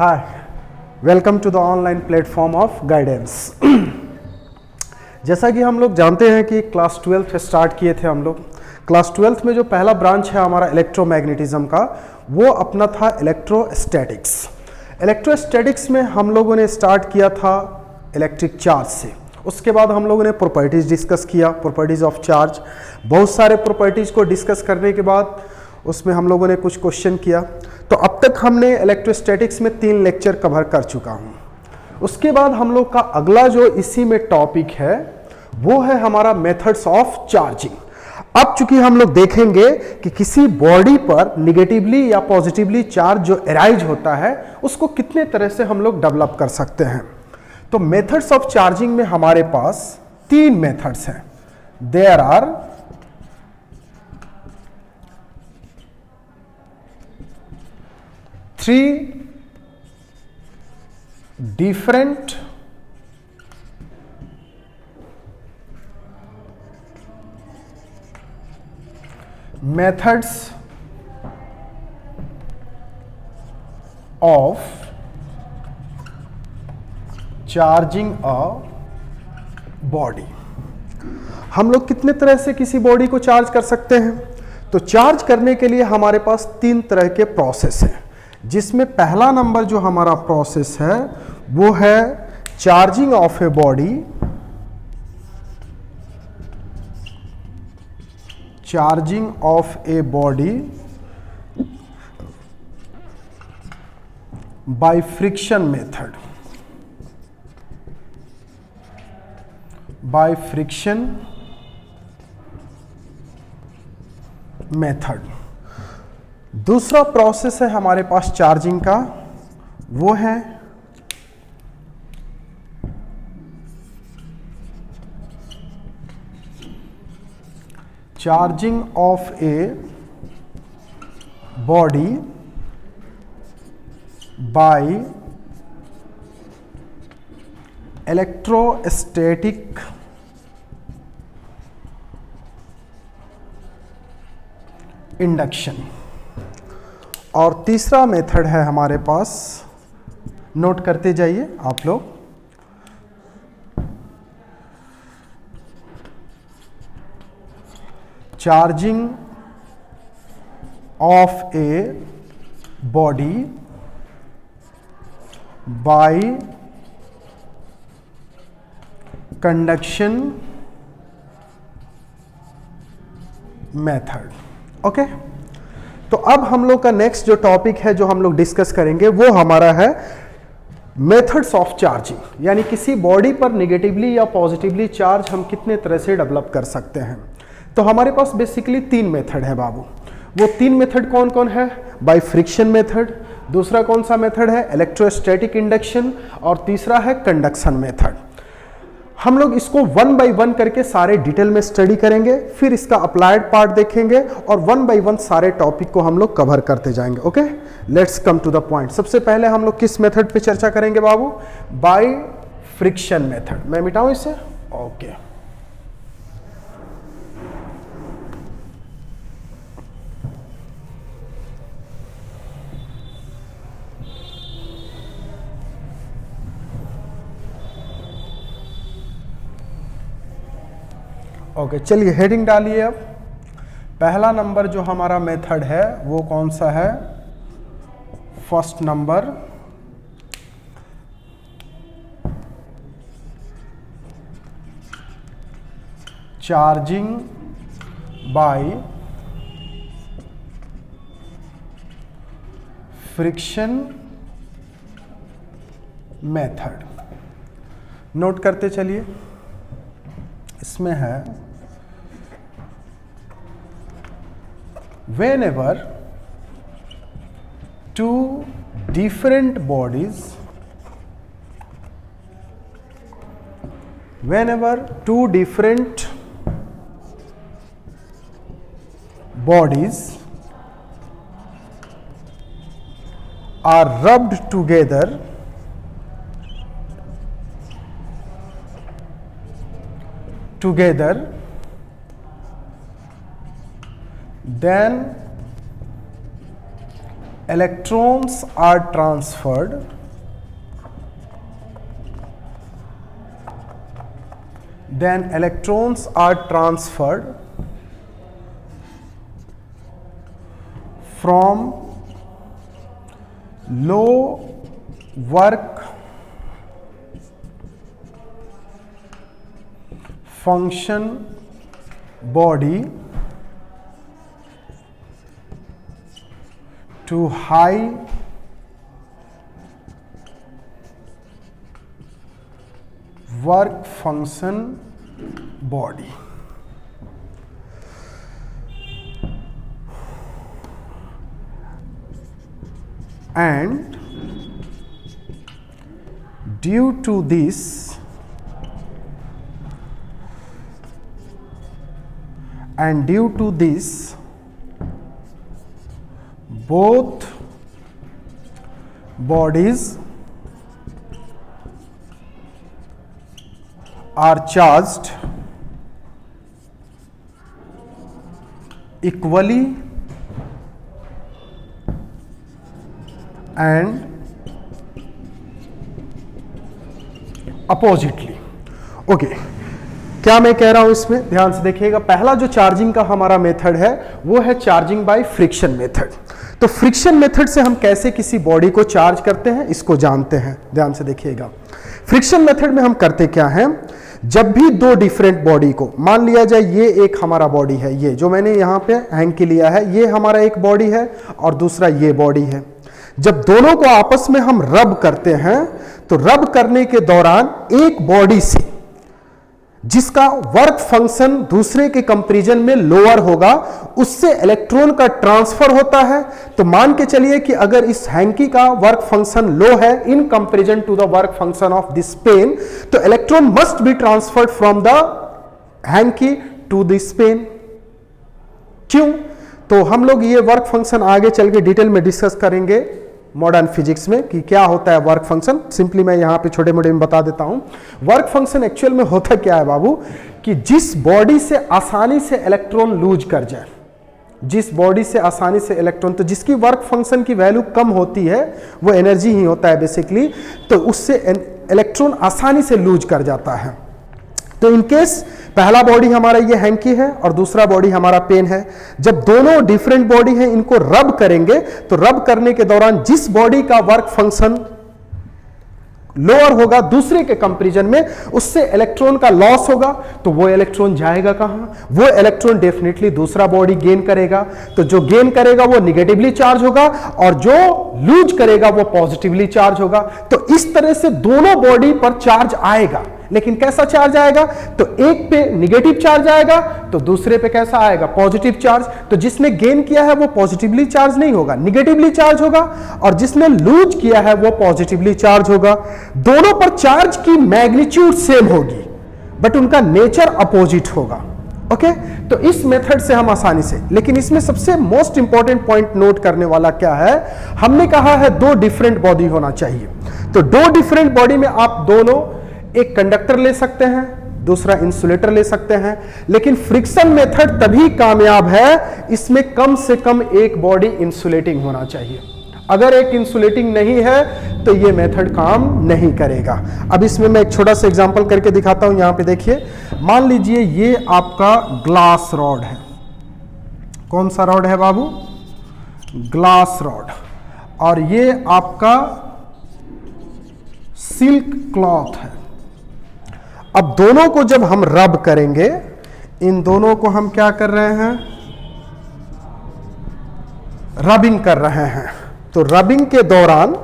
Hi, welcome to the online platform of guidance. जैसा कि हम लोग जानते हैं कि क्लास 12th स्टार्ट किए थे हम लोग। क्लास 12th में जो पहला ब्रांच है हमारा इलेक्ट्रोमैग्नेटिज्म का, वो अपना था इलेक्ट्रोस्टैटिक्स। इलेक्ट्रोस्टैटिक्स में हम लोगों ने स्टार्ट किया था इलेक्ट्रिक चार्ज से। उसके बाद हम लोगों ने प्रॉपर्टीज़ डिस्कस किया, प्रॉपर्टीज़ ऑफ चार्ज। बहुत सारे प्रॉपर्टीज़ को डिस्कस करने के बाद उसमें हम लोगों ने कुछ क्वेश्चन किया। तो अब तक हमने इलेक्ट्रोस्टैटिक्स में 3 लेक्चर कवर कर चुका हूँ। उसके बाद हम लोग का अगला जो इसी में टॉपिक है वो है हमारा मेथड्स ऑफ चार्जिंग। अब चूंकि हम लोग देखेंगे कि किसी बॉडी पर निगेटिवली या पॉजिटिवली चार्ज जो अराइज होता है उसको कितने तरह से हम लोग डेवलप कर सकते हैं। तो मेथड्स ऑफ चार्जिंग में हमारे पास 3 मेथड्स हैं। There are 3 different methods of charging a body. हम लोग कितने तरह से किसी बॉडी को चार्ज कर सकते हैं? तो चार्ज करने के लिए हमारे पास 3 तरह के प्रोसेस हैं, जिसमें पहला नंबर जो हमारा प्रोसेस है वो है charging of a body. Charging of a body by friction method. By friction method. दूसरा प्रोसेस है हमारे पास चार्जिंग का, वो है charging of a body by electrostatic induction. और तीसरा मेथड है हमारे पास, नोट करते जाइए आप लोग, charging of a body bye conduction method. Okay, तो अब हम लोग का नेक्स्ट जो टॉपिक है जो हम लोग डिस्कस करेंगे वो हमारा है मेथड्स ऑफ चार्जिंग, यानी किसी बॉडी पर निगेटिवली या पॉजिटिवली चार्ज हम कितने तरह से डेवलप कर सकते हैं। तो हमारे पास बेसिकली 3 मेथड है बाबू। वो 3 मेथड कौन कौन है? बाय फ्रिक्शन मेथड, दूसरा कौन सा मेथड है? इलेक्ट्रोस्टैटिक इंडक्शन, और तीसरा है कंडक्शन मेथड। हम लोग इसको 1 बाय 1 करके सारे डिटेल में स्टडी करेंगे, फिर इसका अप्लाइड पार्ट देखेंगे और 1 बाय 1 सारे टॉपिक को हम लोग कवर करते जाएंगे। Okay, let's come to the point. सबसे पहले हम लोग किस मेथड पे चर्चा करेंगे बाबू? By friction method. मैं मिटाऊं इसे? ओके। ओके, चलिए हेडिंग डालिए। अब पहला नंबर जो हमारा मेथड है वो कौन सा है? First number, charging by friction method. Note करते चलिए। इसमें है whenever two different bodies are rubbed together together, then electrons are transferred from low work function body to high work function body. And due to this both bodies are charged equally and oppositely. Okay, क्या मैं कह रहा हूं इसमें ध्यान से देखिएगा. पहला जो चार्जिंग का हमारा मेथड है वो है चार्जिंग बाय फ्रिक्शन मेथड. तो फ्रिक्शन मेथड से हम कैसे किसी बॉडी को चार्ज करते हैं इसको जानते हैं. ध्यान से देखिएगा. फ्रिक्शन मेथड में हम करते क्या हैं, जब भी दो डिफरेंट बॉडी को, मान लिया जाए ये एक हमारा बॉडी है, ये जो मैंने यहां पे हैंकी लिया है ये हमारा एक बॉडी है और दूसरा ये बॉडी है. जब दोनों को आपस में हम रब करते हैं तो रब करने के दौरान एक बॉडी से जिसका वर्क फंक्शन दूसरे के कंपैरिजन में लोअर होगा उससे इलेक्ट्रॉन का ट्रांसफर होता है. तो मान के चलिए कि अगर इस हैंकी का वर्क फंक्शन लो है in comparison to the work function of this pen, तो electron must be transferred from the hanky to this pen. क्यों? तो हम लोग ये वर्क फंक्शन आगे चल के डिटेल में डिस्कस करेंगे मॉडर्न फिजिक्स में कि क्या होता है वर्क फंक्शन. सिंपली मैं यहां पे छोटे मोटे में बता देता हूं. वर्क फंक्शन एक्चुअल में होता क्या है बाबू, कि जिस बॉडी से आसानी से इलेक्ट्रॉन लूज कर जाए, जिस बॉडी से आसानी से इलेक्ट्रॉन, तो जिसकी वर्क फंक्शन की वैल्यू कम होती है वो एनर्जी ही होता है बेसिकली, तो उससे इलेक्ट्रॉन आसानी से लूज कर जाता है. तो इनकेस पहला बॉडी हमारा ये हैंकी है और दूसरा बॉडी हमारा पेन है, जब दोनों डिफरेंट बॉडी है इनको रब करेंगे तो रब करने के दौरान जिस बॉडी का वर्क फंक्शन लोअर होगा दूसरे के कंपैरिजन में उससे इलेक्ट्रॉन का लॉस होगा. तो वो इलेक्ट्रॉन जाएगा कहां, वो इलेक्ट्रॉन डेफिनेटली दूसरा बॉडी गेन करेगा. तो जो गेन करेगा वो निगेटिवली चार्ज होगा और जो लूज करेगा वो पॉजिटिवली चार्ज होगा. तो इस तरह से दोनों बॉडी पर चार्ज आएगा. लेकिन कैसा चार्ज आएगा, तो एक पे निगेटिव चार्ज आएगा तो दूसरे पे कैसा आएगा, पॉजिटिव चार्ज. तो जिसने गेन किया है वो पॉजिटिवली चार्ज नहीं होगा, निगेटिवली चार्ज होगा, और जिसने लूज किया है वो पॉजिटिवली चार्ज होगा. दोनों पर चार्ज की मैग्नीट्यूड सेम होगी बट उनका नेचर अपोजिट होगा. ओके, तो इस मेथड से हम आसानी से, लेकिन इसमें सबसे मोस्ट इंपॉर्टेंट पॉइंट नोट करने वाला क्या है, हमने कहा है दो डिफरेंट बॉडी होना चाहिए. तो दो डिफरेंट बॉडी में आप दोनों, एक कंडक्टर ले सकते हैं दूसरा इंसुलेटर ले सकते हैं, लेकिन फ्रिक्शन मेथड तभी कामयाब है इसमें कम से कम एक बॉडी इंसुलेटिंग होना चाहिए. अगर एक इंसुलेटिंग नहीं है तो ये मेथड काम नहीं करेगा. अब इसमें मैं एक छोटा सा एग्जांपल करके दिखाता हूं. यहां पे देखिए, मान लीजिए ये आपका ग्लास रॉड है. कौन सा रॉड है बाबू, ग्लास रॉड, और ये आपका सिल्क क्लॉथ है. अब दोनों को जब हम रब करेंगे, इन दोनों को हम क्या कर रहे हैं, रबिंग कर रहे हैं. तो रबिंग के दौरान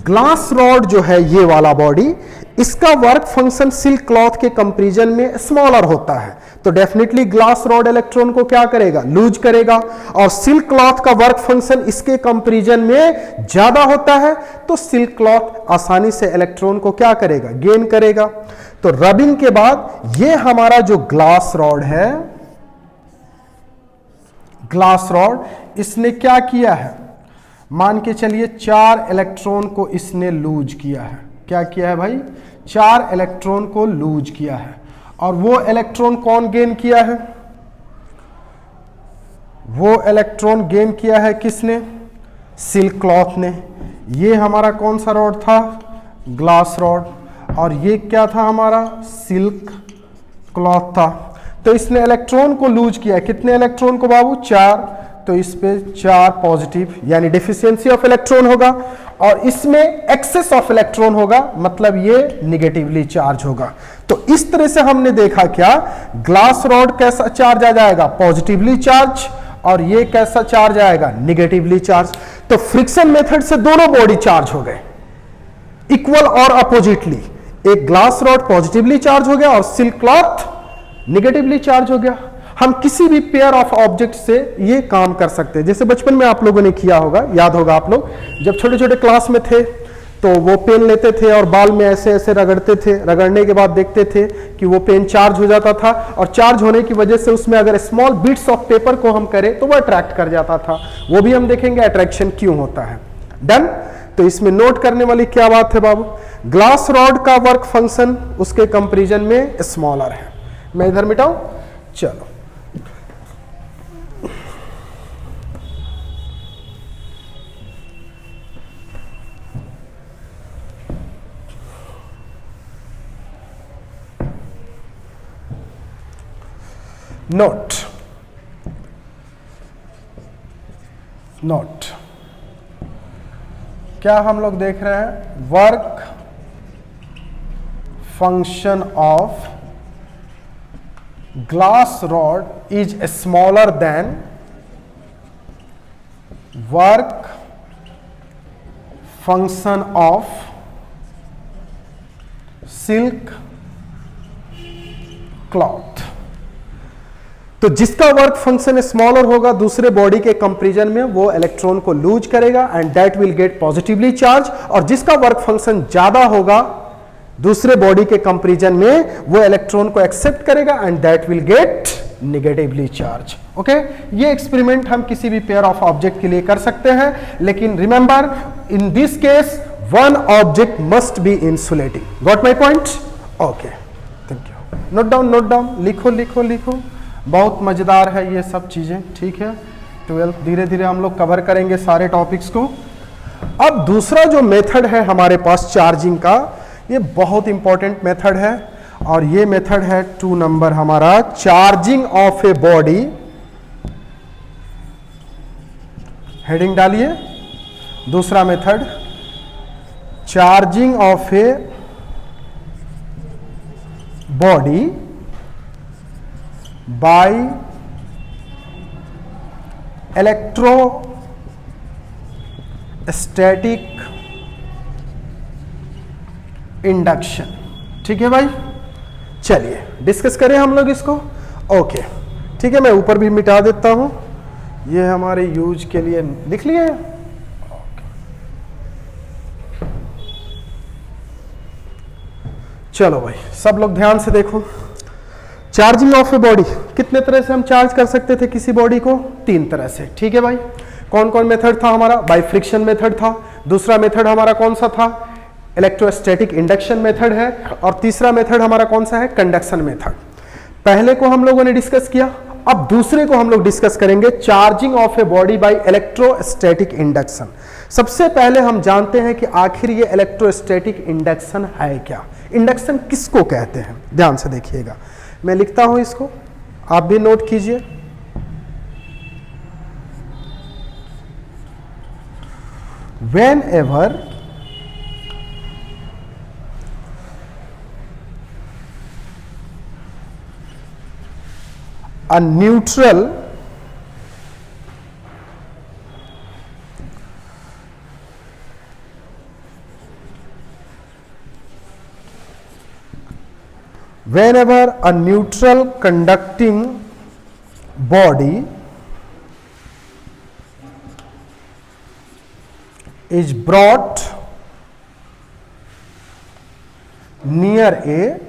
ग्लास रॉड जो है ये वाला बॉडी, इसका वर्क फंक्शन सिल्क क्लॉथ के कंपैरिजन में स्मॉलर होता है. तो डेफिनेटली ग्लास रॉड इलेक्ट्रॉन को क्या करेगा, लूज करेगा, और सिल्क क्लॉथ का वर्क फंक्शन इसके कंपैरिजन में ज्यादा होता है. तो सिल्क क्लॉथ आसानी से इलेक्ट्रॉन को क्या करेगा, गेन करेगा. तो रबिंग के बाद ये हमारा जो ग्लास रॉड है, ग्लास रॉड, इसने क्या किया है, मान के चलिए 4 इलेक्ट्रॉन को इसने लूज किया है. क्या किया है भाई, 4 इलेक्ट्रॉन को लूज किया है. और वो इलेक्ट्रॉन कौन गेन किया है, वो इलेक्ट्रॉन गेन किया है किसने, सिल्क क्लॉथ ने। ये हमारा कौन सा रॉड था? Glass rod. और ये क्या था हमारा? सिल्क क्लॉथ था। तो इसने इलेक्ट्रॉन को लूज किया। कितने इलेक्ट्रॉन को बाबू? 4। तो इस पे 4 पॉजिटिव, यानी डिफिशियंसी ऑफ इलेक्ट्रॉन होगा, और इसमें एक्सेस ऑफ इलेक्ट्रॉन होगा, मतलब ये निगेटिवली चार्ज होगा। तो इस तरह से हमने देखा क्या, ग्लास रॉड कैसा चार्ज आ जाएगा? Positively charge. और ये कैसा चार्ज आएगा? Negatively charge. तो फ्रिक्शन मेथड से दोनों बॉडी चार्ज हो गए इक्वल और अपोजिटली। एक ग्लास रॉड पॉजिटिवली चार्ज हो गया और सिल्क क्लॉथ निगेटिवली चार्ज हो गया। हम किसी भी पेयर ऑफ ऑब्जेक्ट से ये काम कर सकते हैं। जैसे बचपन में आप लोगों ने किया होगा, याद होगा आप लोग जब छोटे छोटे क्लास में थे तो वो पेन लेते थे और बाल में ऐसे ऐसे रगड़ते थे। रगड़ने के बाद देखते थे कि वो पेन चार्ज हो जाता था, और चार्ज होने की वजह से उसमें अगर स्मॉल बिट्स ऑफ पेपर को हम करें तो वो अट्रैक्ट कर जाता था। वो भी हम देखेंगे अट्रैक्शन क्यों होता है। डन। तो इसमें नोट करने वाली क्या बात है बाबू? ग्लास रॉड का वर्क फंक्शन उसके कंपैरिजन में स्मॉलर है। मैं इधर मिटाऊं? चलो, नोट नोट क्या हम लोग देख रहे हैं? Work function of glass rod is smaller than work function of silk cloth. तो जिसका वर्क फंक्शन स्मॉलर होगा दूसरे बॉडी के कंपैरिजन में, वो इलेक्ट्रॉन को लूज करेगा and that will get positively charge, और जिसका वर्क फंक्शन ज्यादा होगा दूसरे बॉडी के कंपैरिजन में, वो इलेक्ट्रॉन को एक्सेप्ट करेगा and that will get negatively charge. Okay, ये एक्सपेरिमेंट हम किसी भी पेयर ऑफ ऑब्जेक्ट के लिए कर सकते हैं, लेकिन remember in this case one object must be insulating. Got my point? Okay, thank you. Note down, लिखो लिखो लिखो। बहुत मजेदार है ये सब चीजें, ठीक है। 12th धीरे धीरे हम लोग कवर करेंगे सारे टॉपिक्स को। अब दूसरा जो मेथड है हमारे पास चार्जिंग का, ये बहुत इंपॉर्टेंट मेथड है, और ये मेथड है 2 नंबर हमारा, charging of a body. Heading डालिए, दूसरा method charging of a body by electrostatic induction. ठीक है भाई, चलिए डिस्कस करें हम लोग इसको। ओके, ठीक है, मैं ऊपर भी मिटा देता हूं, ये हमारे यूज के लिए लिख लिए। चलो भाई, सब लोग ध्यान से देखो। चार्जिंग ऑफ ए बॉडी, कितने तरह से हम चार्ज कर सकते थे किसी बॉडी को? 3 तरह से। ठीक है भाई, कौन कौन मेथड था हमारा? बाय फ्रिक्शन मेथड था। दूसरा मेथड हमारा कौन सा था? इलेक्ट्रोस्टैटिक इंडक्शन मेथड है। और तीसरा मेथड हमारा कौन सा है? Conduction method. पहले को हम लोगों ने डिस्कस किया, अब दूसरे को हम लोग डिस्कस करेंगे, charging of a body by electrostatic induction. सबसे पहले हम जानते हैं कि आखिर ये इलेक्ट्रोस्टैटिक इंडक्शन है क्या, इंडक्शन किसको कहते हैं। ध्यान से देखिएगा, मैं लिखता हूं इसको, आप भी नोट कीजिए। whenever a neutral conducting body is brought near a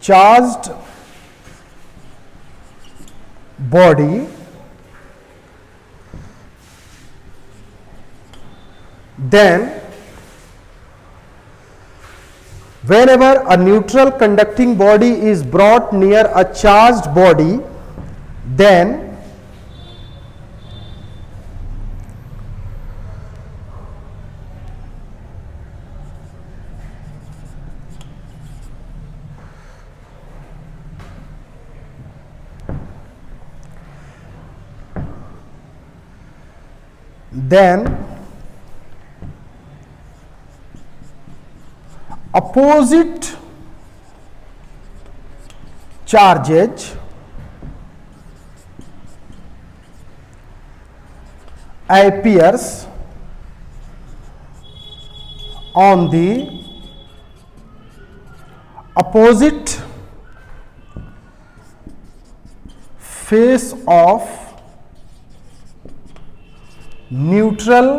charged body, then whenever a neutral conducting body is brought near a charged body, then opposite charges appears on the opposite face of neutral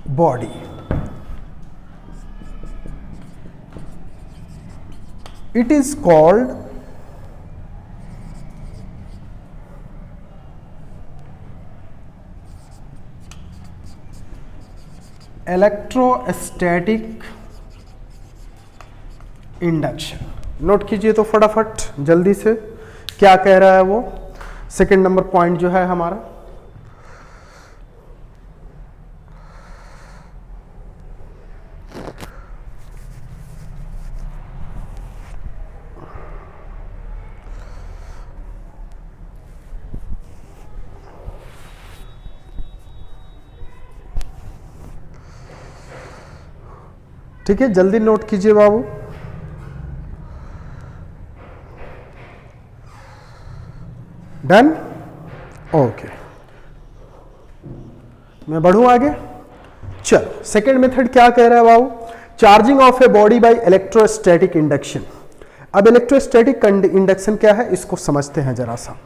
body. It is called electrostatic induction. Note कीजिए तो फटाफट जल्दी से क्या कह रहा है वो। सेकंड नंबर पॉइंट जो है हमारा, ठीक है, जल्दी नोट कीजिए बाबू। Done, okay. मैं बढ़ूं आगे। चलो, सेकेंड मेथड क्या कह रहा है बाबू? Charging of a body by electrostatic induction. अब इलेक्ट्रोस्टैटिक इंडक्शन क्या है इसको समझते हैं जरा सा।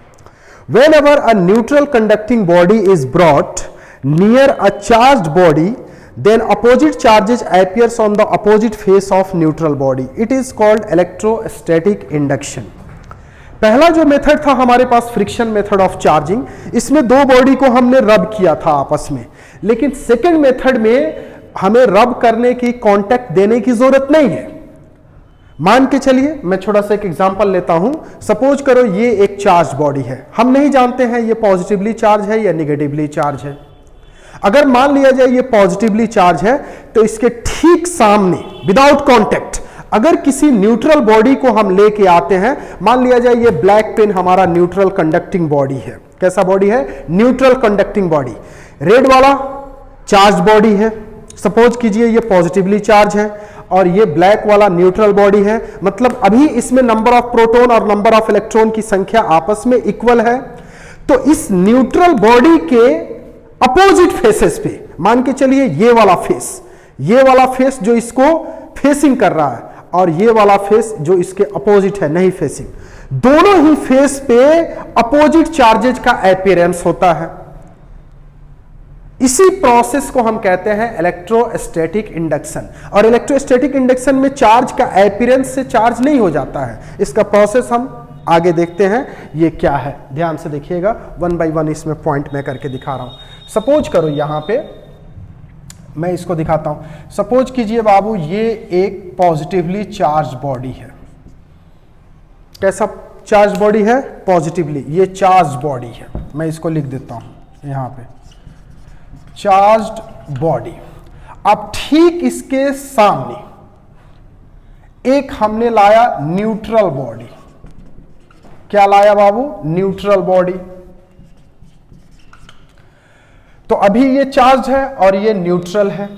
Whenever a neutral conducting body is brought near a charged body, then opposite charges appears on the opposite face of neutral body. It is called electrostatic induction. पहला जो मेथड था हमारे पास फ्रिक्शन मेथड ऑफ चार्जिंग, इसमें दो body को हमने रब किया था आपस में। लेकिन सेकंड मेथड में हमें रब करने की, कांटेक्ट देने की जरूरत नहीं है। मान के चलिए, मैं थोड़ा सा एक एग्जांपल लेता हूं। सपोज करो ये एक चार्ज बॉडी है, हम नहीं जानते हैं ये पॉजिटिवली चार्ज है या निगेटिवली चार्ज है। अगर मान लिया जाए ये पॉजिटिवली चार्ज है, तो इसके ठीक सामने विदाउट कांटेक्ट अगर किसी न्यूट्रल बॉडी को हम लेके आते हैं, मान लिया जाए ये ब्लैक पेन हमारा न्यूट्रल कंडक्टिंग बॉडी है। कैसा बॉडी है? Neutral conducting body. रेड वाला चार्ज बॉडी है, सपोज कीजिए ये पॉजिटिवली चार्ज है, और ये ब्लैक वाला न्यूट्रल बॉडी है। मतलब अभी इसमें नंबर ऑफ प्रोटॉन और नंबर ऑफ इलेक्ट्रॉन की संख्या आपस में इक्वल है। तो इस न्यूट्रल बॉडी के अपोजिट फेसेस पे मान के चलिए ये वाला फेस जो इसको फेसिंग कर रहा है, और ये वाला फेस जो इसके अपोजिट है, नहीं फेसिंग, दोनों ही फेस पे अपोजिट चार्जेज का अपीयरेंस होता है। इसी प्रोसेस को हम कहते हैं इलेक्ट्रोस्टैटिक इंडक्शन। और इलेक्ट्रोस्टैटिक इंडक्शन में चार्ज का अपीयरेंस से चार्ज नहीं हो जाता है। इसका प्रोसेस हम आगे देखते हैं ये क्या है। ध्यान से देखिएगा, वन बाय वन इसमें पॉइंट मैं करके दिखा रहा हूं। सपोज करो यहां पे मैं इसको दिखाता हूं। सपोज कीजिए बाबू ये एक पॉजिटिवली चार्ज बॉडी है। कैसा चार्ज बॉडी है? पॉजिटिवली, ये चार्ज बॉडी है। मैं इसको लिख देता हूं यहां पे, चार्ज्ड बॉडी। अब ठीक इसके सामने एक हमने लाया न्यूट्रल बॉडी। क्या लाया बाबू? Neutral body. तो अभी ये चार्ज है और ये न्यूट्रल है,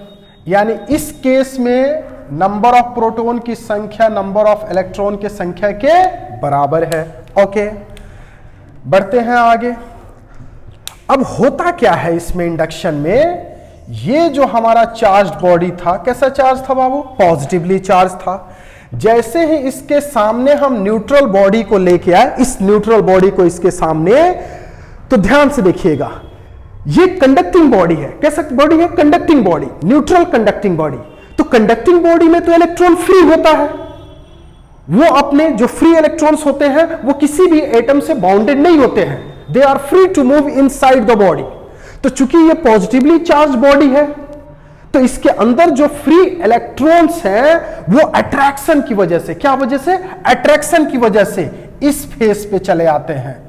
यानी इस केस में नंबर ऑफ प्रोटॉन की संख्या नंबर ऑफ इलेक्ट्रॉन की संख्या के बराबर है। ओके, बढ़ते हैं आगे। अब होता क्या है इसमें इंडक्शन में, ये जो हमारा चार्ज्ड बॉडी था, कैसा चार्ज था बाबू? पॉजिटिवली चार्ज था। जैसे ही इसके सामने हम न्यूट्रल बॉडी को लेके आए, इस न्यूट्रल बॉडी को इसके सामने, तो ध्यान से देखिएगा ये कंडक्टिंग बॉडी है। कैसा बॉडी है? Conducting body, neutral conducting body. तो कंडक्टिंग बॉडी में तो इलेक्ट्रॉन फ्री होता है। वो अपने जो फ्री इलेक्ट्रॉन्स होते हैं वो किसी भी एटम से बाउंडेड नहीं होते हैं, they are free to move inside the body. तो चूंकि ये पॉजिटिवली चार्ज बॉडी है, तो इसके अंदर जो फ्री इलेक्ट्रॉन्स हैं वो अट्रैक्शन की वजह से, क्या वजह से? अट्रैक्शन की वजह से इस फेस पे चले आते हैं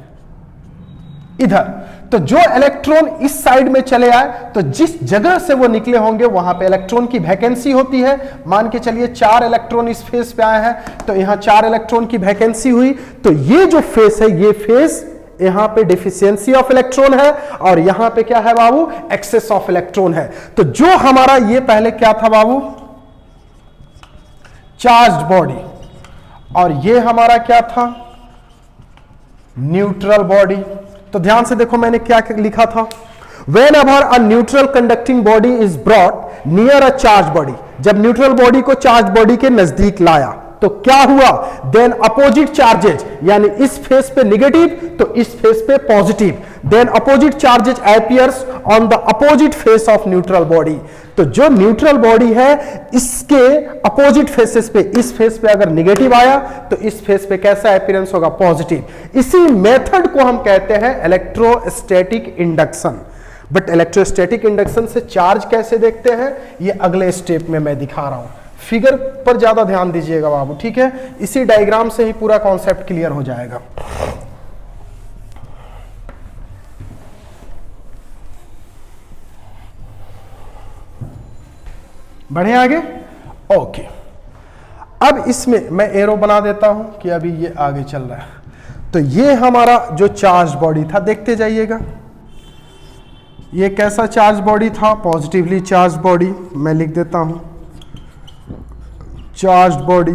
इधर। तो जो इलेक्ट्रॉन इस साइड में चले आए तो जिस जगह से वो निकले होंगे वहां पे इलेक्ट्रॉन की वैकेंसी होती है। मान के चलिए 4 इलेक्ट्रॉन इस फेस पे आए हैं तो यहां 4 इलेक्ट्रॉन की वैकेंसी हुई। तो ये जो फेस है, ये फेस यहां पे डिफिशियंसी ऑफ इलेक्ट्रॉन है और यहां पे क्या है बाबू, एक्सेस ऑफ इलेक्ट्रॉन है। तो जो हमारा ये पहले क्या था बाबू, चार्ज्ड बॉडी, और ये हमारा क्या था, न्यूट्रल बॉडी। तो ध्यान से देखो मैंने क्या लिखा था, whenever a neutral conducting body is brought near a charged body, जब न्यूट्रल बॉडी को चार्ज बॉडी के नजदीक लाया तो क्या हुआ, देन अपोजिट चार्जेज, यानी इस फेस पे निगेटिव तो इस फेस पे positive, then opposite charges appears on the opposite face of neutral body. तो जो न्यूट्रल बॉडी है इसके अपोजिट फेसेस पे, इस फेस पे अगर निगेटिव आया तो इस फेस पे कैसा अपीयरेंस होगा, पॉजिटिव। इसी मेथड को हम कहते हैं electrostatic induction. But electrostatic induction से चार्ज कैसे देखते हैं ये अगले स्टेप में मैं दिखा रहा हूं। फिगर पर ज्यादा ध्यान दीजिएगा बाबू, ठीक है। इसी डायग्राम से ही पूरा कॉन्सेप्ट क्लियर हो जाएगा। बढ़े आगे, ओके। अब इसमें मैं एरो बना देता हूं कि अभी ये आगे चल रहा है। तो ये हमारा जो चार्ज बॉडी था, देखते जाइएगा ये कैसा चार्ज बॉडी था, पॉजिटिवली चार्ज बॉडी। मैं लिख देता हूं चार्ज बॉडी,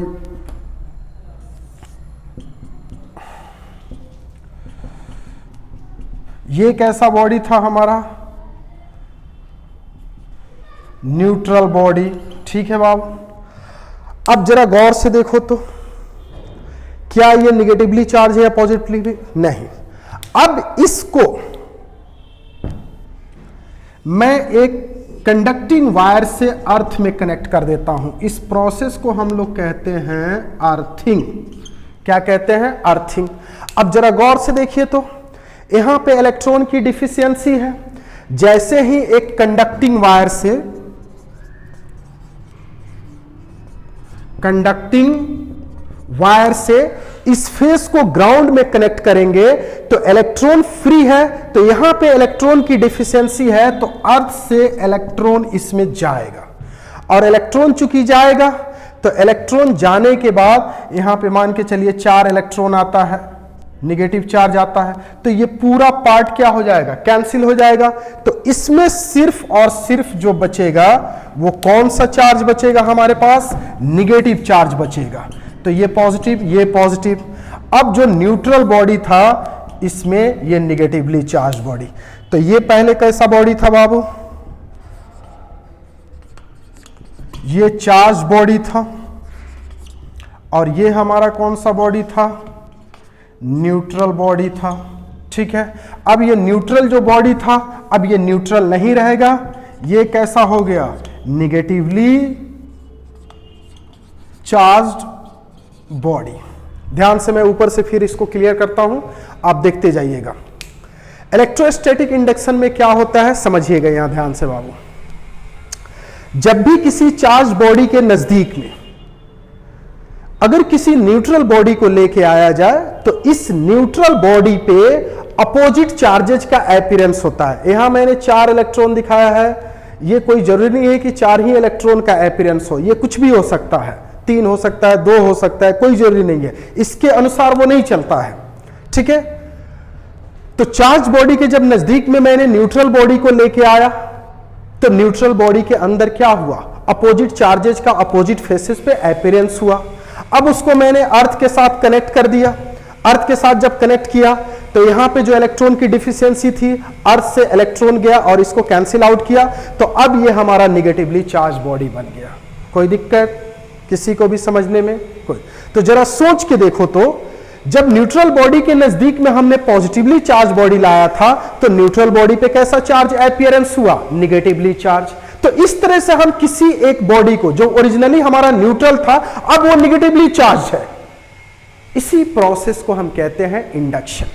ये कैसा बॉडी था हमारा, न्यूट्रल बॉडी, ठीक है बाबू। अब जरा गौर से देखो तो क्या ये निगेटिवली चार्ज है या पॉजिटिवली, नहीं। अब इसको मैं एक कंडक्टिंग वायर से अर्थ में कनेक्ट कर देता हूं। इस प्रोसेस को हम लोग कहते हैं अर्थिंग। क्या कहते हैं, अर्थिंग। अब जरा गौर से देखिए तो यहां पे इलेक्ट्रॉन की डिफिशियंसी है। जैसे ही एक कंडक्टिंग वायर से, इस फेस को ग्राउंड में कनेक्ट करेंगे तो इलेक्ट्रॉन फ्री है, तो यहां पे इलेक्ट्रॉन की डिफिशियंसी है तो अर्थ से इलेक्ट्रॉन इसमें जाएगा। और इलेक्ट्रॉन चूंकि जाएगा तो इलेक्ट्रॉन जाने के बाद यहां पे मान के चलिए 4 इलेक्ट्रॉन आता है, निगेटिव चार्ज आता है, तो ये पूरा पार्ट क्या हो जाएगा, कैंसिल हो जाएगा। तो इसमें सिर्फ और सिर्फ जो बचेगा वो कौन सा चार्ज बचेगा हमारे पास, निगेटिव चार्ज बचेगा। तो ये पॉजिटिव, ये पॉजिटिव। अब जो न्यूट्रल बॉडी था इसमें ये निगेटिवली चार्ज बॉडी। तो ये पहले कैसा बॉडी था बाबू, ये चार्ज बॉडी था, और ये हमारा कौन सा बॉडी था, न्यूट्रल बॉडी था, ठीक है। अब ये न्यूट्रल जो बॉडी था, अब ये न्यूट्रल नहीं रहेगा, ये कैसा हो गया, निगेटिवली चार्ज्ड बॉडी। ध्यान से मैं ऊपर से फिर इसको क्लियर करता हूं, आप देखते जाइएगा। इलेक्ट्रोस्टैटिक इंडक्शन में क्या होता है समझिएगा यहां ध्यान से बाबू। जब भी किसी चार्ज बॉडी के नजदीक में अगर किसी न्यूट्रल बॉडी को लेके आया जाए तो इस न्यूट्रल बॉडी पे अपोजिट चार्जेज का अपीयरेंस होता है। यहां मैंने 4 इलेक्ट्रॉन दिखाया है, ये कोई जरूरी नहीं है कि 4 ही इलेक्ट्रॉन का अपीयरेंस हो, ये कुछ भी हो सकता है, 3 हो सकता है, 2 हो सकता है, कोई जरूरी नहीं है, इसके अनुसार वो नहीं चलता है, ठीक है। तो चार्ज बॉडी के जब नजदीक में मैंने न्यूट्रल बॉडी को लेके आया तो न्यूट्रल बॉडी के अंदर क्या हुआ, अपोजिट चार्जेज का अपोजिट फेसेस पे अपीयरेंस हुआ। अब उसको मैंने अर्थ के साथ कनेक्ट कर दिया। अर्थ के साथ जब कनेक्ट किया तो यहां पे जो इलेक्ट्रॉन की डिफिशियंसी थी, अर्थ से इलेक्ट्रॉन गया और इसको कैंसिल आउट किया, तो अब ये हमारा निगेटिवली चार्ज बॉडी बन गया। कोई दिक्कत किसी को भी समझने में कोई? तो जरा सोच के देखो तो जब न्यूट्रल बॉडी के नजदीक में हमने पॉजिटिवली चार्ज बॉडी लाया था तो न्यूट्रल बॉडी पे कैसा चार्ज अपीयरेंस हुआ, निगेटिवली चार्ज। तो इस तरह से हम किसी एक बॉडी को जो ओरिजिनली हमारा न्यूट्रल था अब वो निगेटिवली चार्ज है, इसी प्रोसेस को हम कहते हैं इंडक्शन।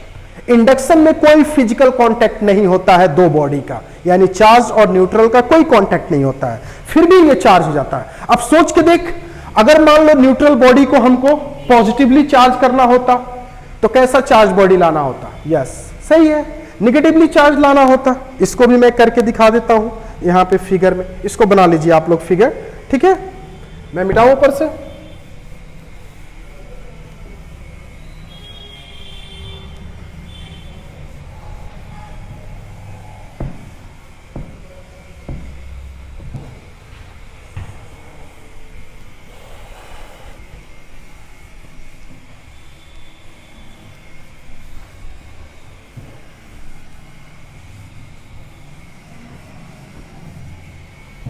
इंडक्शन में कोई फिजिकल कांटेक्ट नहीं होता है दो बॉडी का, यानी चार्ज और न्यूट्रल का कोई कांटेक्ट नहीं होता है, फिर भी ये चार्ज हो जाता है। अब सोच के देख, अगर मान लो न्यूट्रल बॉडी को हमको पॉजिटिवली चार्ज करना होता तो कैसा चार्ज बॉडी लाना होता? यस, सही है, निगेटिवली चार्ज लाना होता। इसको भी मैं करके दिखा देता हूं यहां पे फिगर में। इसको बना लीजिए आप लोग फिगर, ठीक है, मैं मिटाऊं ऊपर से।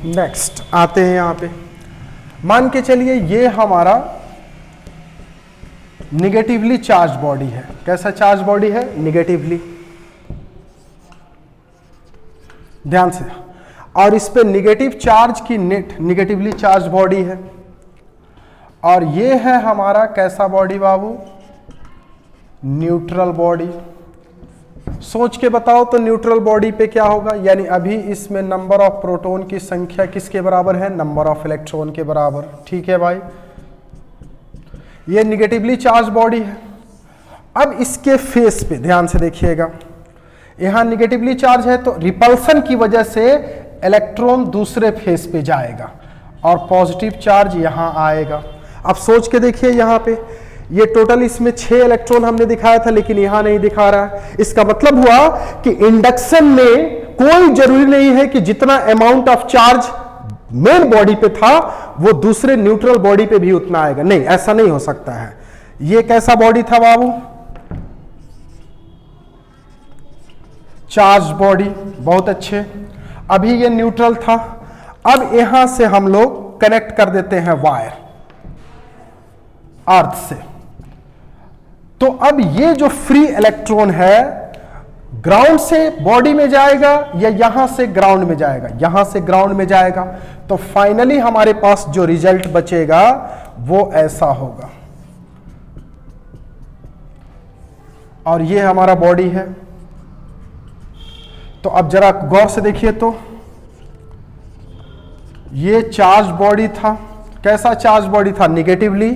नेक्स्ट आते हैं यहां पे, मान के चलिए ये हमारा निगेटिवली चार्ज बॉडी है। कैसा चार्ज बॉडी है? निगेटिवली, ध्यान से। और इस पे निगेटिव चार्ज की नेट निगेटिवली चार्ज बॉडी है। और ये है हमारा कैसा बॉडी बाबू? Neutral body. सोच के बताओ तो न्यूट्रल बॉडी पे क्या होगा? यानी अभी इसमें नंबर ऑफ प्रोटॉन की संख्या किसके बराबर है? नंबर ऑफ इलेक्ट्रॉन के बराबर। ठीक है भाई, ये निगेटिवली चार्ज बॉडी है। अब इसके फेस पे ध्यान से देखिएगा, यहां निगेटिवली चार्ज है तो रिपल्सन की वजह से इलेक्ट्रॉन दूसरे फेस पे जाएगा और पॉजिटिव चार्ज यहां आएगा। अब सोच के देखिए, यहां पे ये टोटल इसमें 6 इलेक्ट्रॉन हमने दिखाया था, लेकिन यहां नहीं दिखा रहा है। इसका मतलब हुआ कि इंडक्शन में कोई जरूरी नहीं है कि जितना amount of charge main body पे था वो दूसरे न्यूट्रल बॉडी पे भी उतना आएगा। नहीं, ऐसा नहीं हो सकता है। ये कैसा बॉडी था बाबू? Charge body. बहुत अच्छे, अभी ये न्यूट्रल था। अब यहां से हम लोग कनेक्ट कर देते हैं वायर अर्थ से। तो अब ये जो फ्री इलेक्ट्रॉन है ग्राउंड से बॉडी में जाएगा या यहां से ग्राउंड में जाएगा? यहां से ग्राउंड में जाएगा। तो फाइनली हमारे पास जो रिजल्ट बचेगा वो ऐसा होगा। और ये हमारा बॉडी है। तो अब जरा गौर से देखिए, तो ये चार्ज बॉडी था। कैसा चार्ज बॉडी था? निगेटिवली।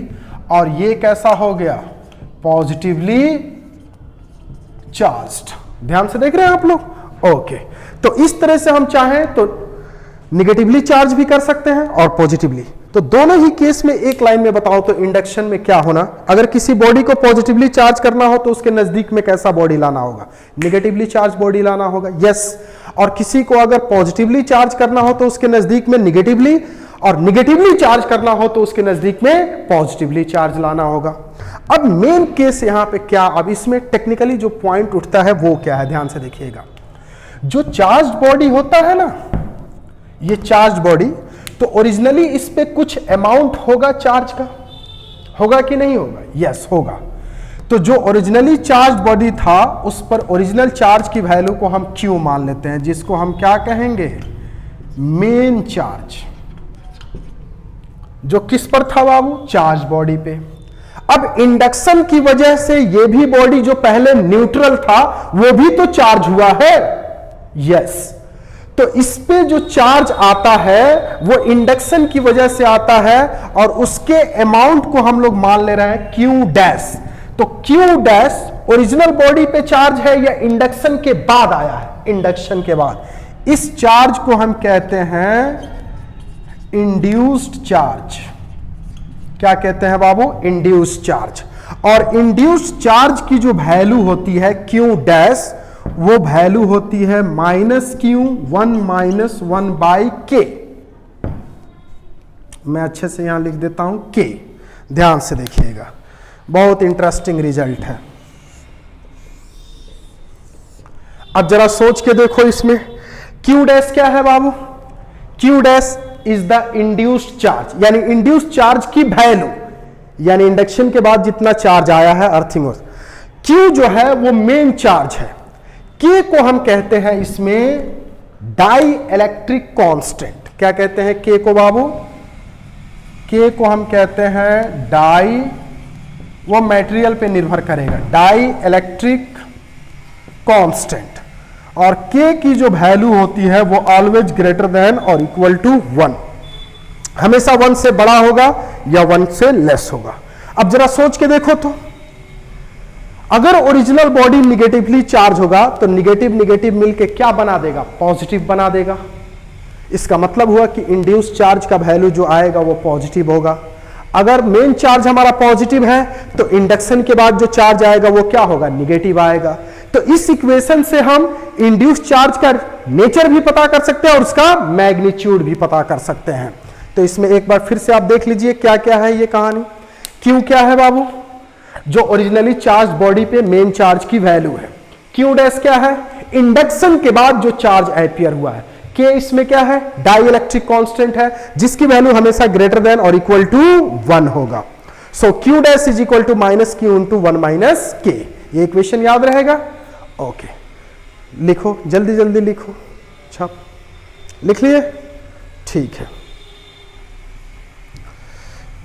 और ये कैसा हो गया? Positively charged. ध्यान से देख रहे हैं आप लोग? ओके, तो इस तरह से हम चाहें तो निगेटिवली चार्ज भी कर सकते हैं और पॉजिटिवली। तो दोनों ही केस में एक लाइन में बताओ तो इंडक्शन में क्या होना? अगर किसी बॉडी को पॉजिटिवली चार्ज करना हो तो उसके नजदीक में कैसा बॉडी लाना होगा? निगेटिवली चार्ज बॉडी लाना होगा। यस। और किसी को अगर पॉजिटिवली चार्ज करना हो तो उसके नजदीक में निगेटिवली, और निगेटिवली चार्ज करना हो तो उसके नजदीक में पॉजिटिवली चार्ज लाना होगा। अब मेन केस यहां पे क्या, अब इसमें टेक्निकली जो पॉइंट उठता है वो क्या है? ध्यान से देखिएगा, जो चार्ज बॉडी होता है ना, ये चार्ज बॉडी, तो ओरिजिनली इस पे कुछ अमाउंट होगा चार्ज का, होगा कि नहीं होगा? यस, होगा। तो जो ओरिजिनली चार्ज बॉडी था उस पर ओरिजिनल चार्ज की वैल्यू को हम Q मान लेते हैं, जिसको हम क्या कहेंगे? Main charge. जो किस पर था बाबू? चार्ज बॉडी पे। अब इंडक्शन की वजह से ये भी बॉडी जो पहले न्यूट्रल था वो भी तो चार्ज हुआ है। यस। तो इस पे जो चार्ज आता है वो इंडक्शन की वजह से आता है और उसके अमाउंट को हम लोग मान ले रहे हैं Q डैश। तो Q डैश ओरिजिनल बॉडी पे चार्ज है या इंडक्शन के बाद आया है? इंडक्शन के बाद। इस चार्ज को हम कहते हैं इंड्यूस्ड चार्ज। क्या कहते हैं बाबू? Induced charge. और इंड्यूस्ड चार्ज की जो वैल्यू होती है Q डैश, वो वैल्यू होती है -Q 1-1/K। मैं अच्छे से यहां लिख देता हूं K। ध्यान से देखिएगा, बहुत इंटरेस्टिंग रिजल्ट है। अब जरा सोच के देखो, इसमें Q डैश क्या है बाबू? Q dash is the induced charge, यानी इंड्यूस्ड चार्ज की वैल्यू, यानी इंडक्शन के बाद जितना चार्ज आया है अर्थिंग। Q जो है वो मेन चार्ज है। K को हम कहते हैं इसमें डाई इलेक्ट्रिक कांस्टेंट। क्या कहते हैं K को बाबू? K को हम कहते हैं डाई, वो मटेरियल पे निर्भर करेगा, डाई इलेक्ट्रिक कांस्टेंट। और K की जो वैल्यू होती है वो ऑलवेज ग्रेटर देन और इक्वल टू 1। हमेशा 1 से बड़ा होगा या 1 से लेस होगा। अब जरा सोच के देखो तो, अगर ओरिजिनल बॉडी निगेटिवली चार्ज होगा तो निगेटिव निगेटिव मिलके क्या बना देगा, पॉजिटिव बना देगा। इसका मतलब हुआ कि इंड्यूस चार्ज का वैल्यू जो आएगा वो पॉजिटिव होगा। अगर मेन चार्ज हमारा पॉजिटिव है तो इंडक्शन के बाद जो चार्ज आएगा वो क्या होगा, निगेटिव आएगा। तो इस इक्वेशन से हम इंड्यूस चार्ज का नेचर भी पता कर सकते हैं और उसका मैग्नीट्यूड भी पता कर सकते हैं। तो इसमें एक बार फिर से आप देख लीजिए क्या क्या है ये कहानी। क्यू क्या है बाबू, जो ओरिजिनली चार्ज बॉडी पे मेन चार्ज की वैल्यू है। क्यू डैश क्या है, इंडक्शन के बाद जो चार्ज अपियर हुआ है। के इसमें क्या है, डाई इलेक्ट्रिक कांस्टेंट है जिसकी वैल्यू हमेशा ग्रेटर देन और इक्वल टू 1 होगा। So Q dash is equal to minus Q into 1 minus K. ये इक्वेशन याद रहेगा। ओके लिखो, जल्दी जल्दी लिखो, छाप लिख लिए, ठीक है।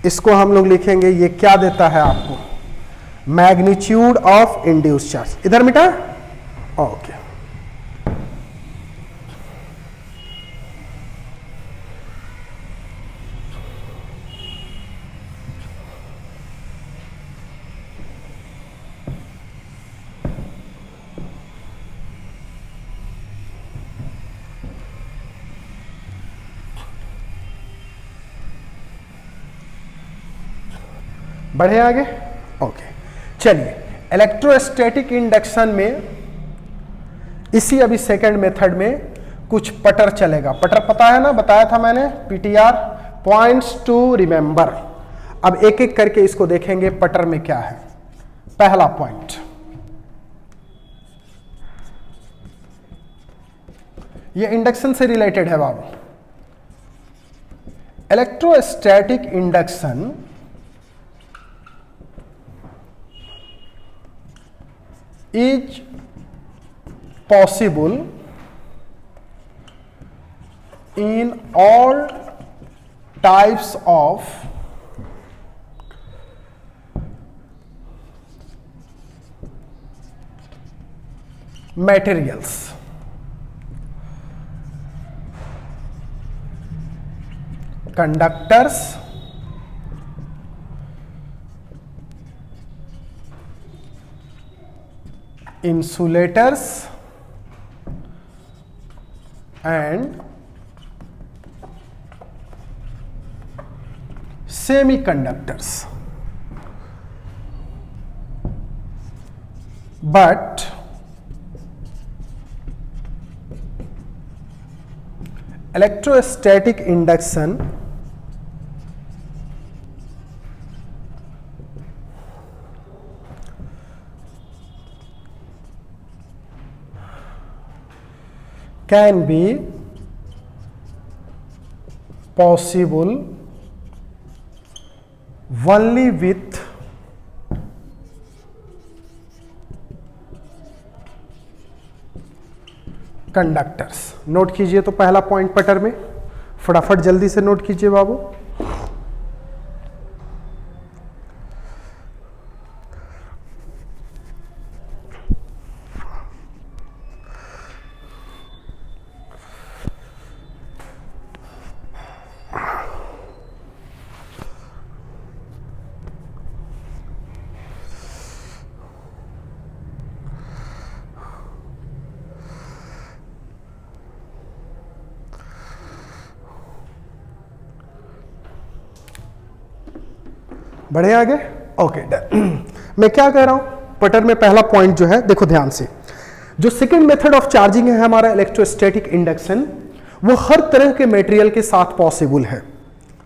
इसको हम लोग लिखेंगे, ये क्या देता है आपको, मैग्नीट्यूड ऑफ इंड्यूस चार्ज। इधर मिटा, ओके। बढ़े आगे, ओके। चलिए, इलेक्ट्रोस्टैटिक इंडक्शन में इसी अभी सेकंड मेथड में कुछ पटर चलेगा। पटर पता है ना, बताया था मैंने, पीटीआर, पॉइंट्स टू रिमेंबर। अब एक एक करके इसको देखेंगे पटर में क्या है। पहला पॉइंट, ये इंडक्शन से रिलेटेड है बाबू। Electrostatic induction is possible in all types of materials. Conductors, insulators and semiconductors. But electrostatic induction can be possible only with conductors. Note कीजिए तो पहला पॉइंट पटर में, फटाफट जल्दी से नोट कीजिए बाबू। बढ़े आगे, ओके। मैं क्या कह रहा हूं, पटर में पहला पॉइंट जो है, देखो ध्यान से, जो सेकंड मेथड ऑफ चार्जिंग है हमारा इलेक्ट्रोस्टैटिक इंडक्शन, वो हर तरह के मटेरियल के साथ पॉसिबल है,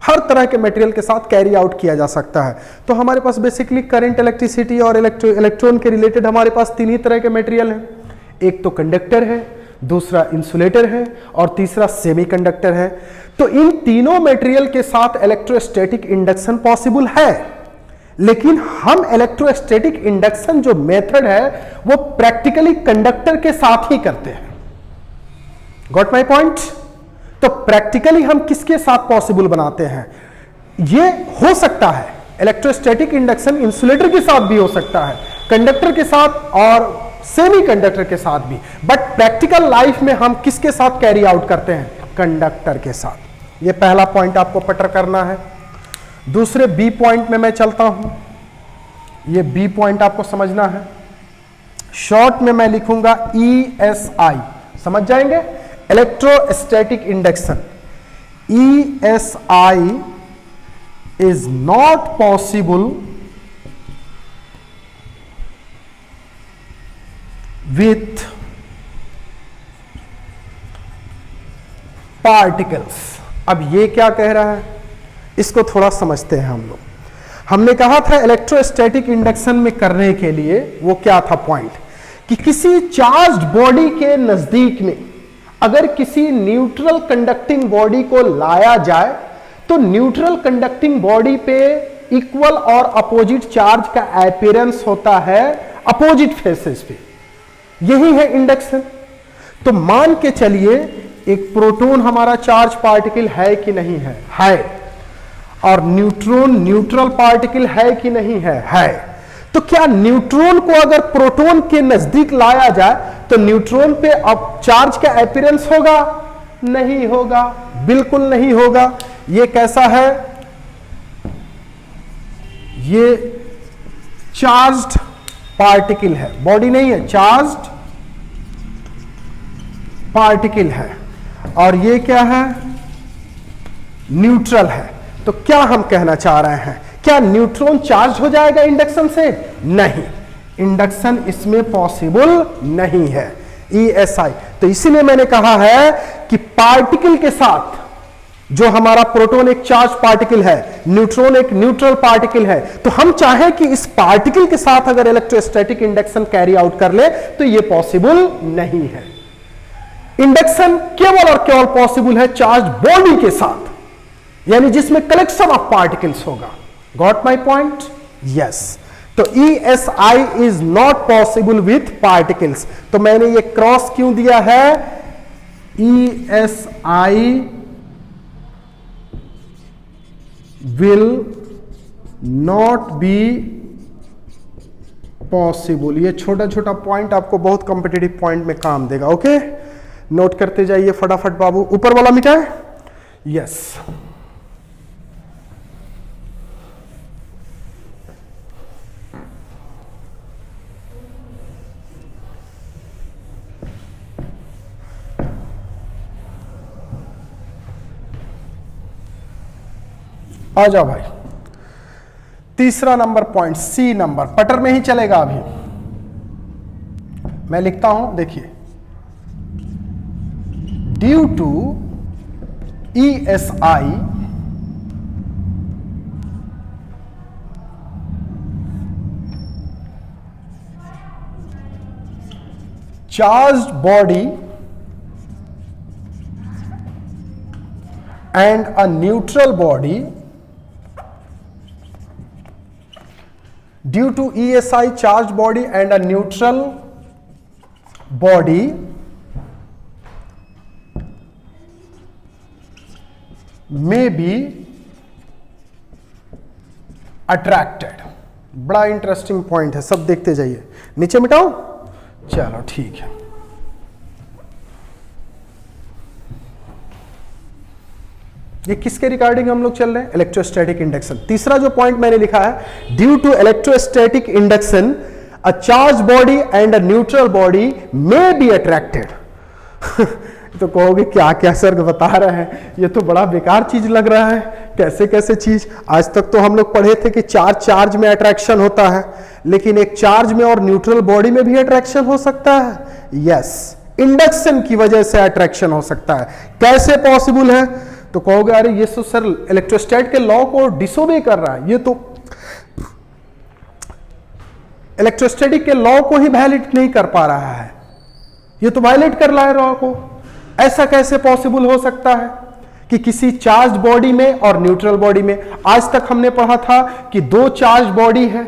हर तरह के मटेरियल के साथ कैरी आउट किया जा सकता है। तो हमारे पास बेसिकली करंट, इलेक्ट्रिसिटी और इलेक्ट्रॉन के रिलेटेड हमारे पास तीन ही तरह के मटेरियल हैं। एक तो कंडक्टर है, दूसरा इंसुलेटर है और तीसरा सेमीकंडक्टर है। तो इन तीनों मटेरियल के साथ इलेक्ट्रोस्टैटिक इंडक्शन पॉसिबल है, लेकिन हम इलेक्ट्रोस्टैटिक इंडक्शन जो मेथड है वो प्रैक्टिकली कंडक्टर के साथ ही करते हैं। Got my point? तो प्रैक्टिकली हम किसके साथ पॉसिबल बनाते हैं? ये हो सकता है इलेक्ट्रोस्टैटिक इंडक्शन इंसुलेटर के साथ भी हो सकता है, कंडक्टर के साथ और सेमी कंडक्टर के साथ भी, बट प्रैक्टिकल लाइफ में हम किसके साथ कैरी आउट करते हैं? कंडक्टर के साथ। ये पहला पॉइंट आपको पटर करना है। दूसरे बी पॉइंट में मैं चलता हूं, ये बी पॉइंट आपको समझना है। शॉर्ट में मैं लिखूंगा ESI, समझ जाएंगे, electrostatic induction. ESI is not possible with particles. अब ये क्या कह रहा है, इसको थोड़ा समझते हैं हम लोग। हमने कहा था इलेक्ट्रोस्टैटिक इंडक्शन में करने के लिए वो क्या था पॉइंट, कि किसी चार्ज्ड बॉडी के नजदीक में अगर किसी न्यूट्रल कंडक्टिंग बॉडी को लाया जाए तो न्यूट्रल कंडक्टिंग बॉडी पे इक्वल और अपोजिट चार्ज का अपीयरेंस होता है अपोजिट फेसेस पे। यही है इंडक्शन। तो मान के चलिए एक प्रोटॉन हमारा चार्ज पार्टिकल है कि नहीं है, है। और न्यूट्रॉन न्यूट्रल पार्टिकल है कि नहीं है, है। तो क्या न्यूट्रॉन को अगर प्रोटॉन के नजदीक लाया जाए तो न्यूट्रॉन पे अब चार्ज का अपीयरेंस होगा? नहीं होगा, बिल्कुल नहीं होगा। ये कैसा है, ये चार्ज्ड पार्टिकल है, बॉडी नहीं है, चार्ज्ड पार्टिकल है। और ये क्या है, न्यूट्रल है। तो क्या हम कहना चाह रहे हैं, क्या न्यूट्रॉन चार्ज हो जाएगा इंडक्शन से? नहीं, इंडक्शन इसमें पॉसिबल नहीं है, ESI। तो इसीलिए मैंने कहा है कि पार्टिकल के साथ, जो हमारा प्रोटॉन एक चार्ज पार्टिकल है, न्यूट्रॉन एक न्यूट्रल पार्टिकल है, तो हम चाहें कि इस पार्टिकल के साथ अगर इलेक्ट्रोस्टैटिक इंडक्शन कैरी आउट कर ले तो यह पॉसिबल नहीं है। इंडक्शन केवल और केवल पॉसिबल है चार्ज बॉडी के साथ, यानी जिसमें कलेक्शन ऑफ पार्टिकल्स होगा। Got my point? यस। तो ESI is not possible with particles. तो मैंने ये क्रॉस क्यों दिया है, ESI will not be possible. ये छोटा छोटा पॉइंट आपको बहुत कॉम्पिटिटिव पॉइंट में काम देगा। ओके, नोट करते जाइए फटाफट बाबू। ऊपर वाला मिटाए, यस। आ जाओ भाई, तीसरा नंबर पॉइंट, सी नंबर, पटर में ही चलेगा। अभी मैं लिखता हूं, देखिए, due to ESI charged body and a neutral body, due to ESI charged body and a neutral body may be attracted। बड़ा इंटरेस्टिंग पॉइंट है, सब देखते जाइए। नीचे मिटाओ, चलो ठीक है। ये किसके रिगार्डिंग हम लोग चल रहे हैं, इलेक्ट्रोस्टैटिक इंडक्शन। तीसरा जो पॉइंट मैंने लिखा है, due to electrostatic induction a charge body and a neutral body may be attracted. तो कहोगे क्या क्या सर बता रहे हैं, ये तो बड़ा बेकार चीज लग रहा है, कैसे कैसे चीज। आज तक तो हम लोग पढ़े थे कि चार्ज में अट्रैक्शन होता है, लेकिन एक चार्ज में और न्यूट्रल बॉडी में भी अट्रैक्शन हो सकता है। यस, इंडक्शन की वजह से अट्रैक्शन हो सकता है। कैसे पॉसिबल है, तो कहोगे अरे ये तो सर इलेक्ट्रोस्टैट के लॉ को डिसोबे कर रहा है, ये तो इलेक्ट्रोस्टैटिक के लॉ को ही वायलेट नहीं कर पा रहा है, ये तो वायलेट कर रहा है लॉ को। ऐसा कैसे पॉसिबल हो सकता है कि किसी चार्ज बॉडी में और न्यूट्रल बॉडी में, आज तक हमने पढ़ा था कि दो चार्ज बॉडी है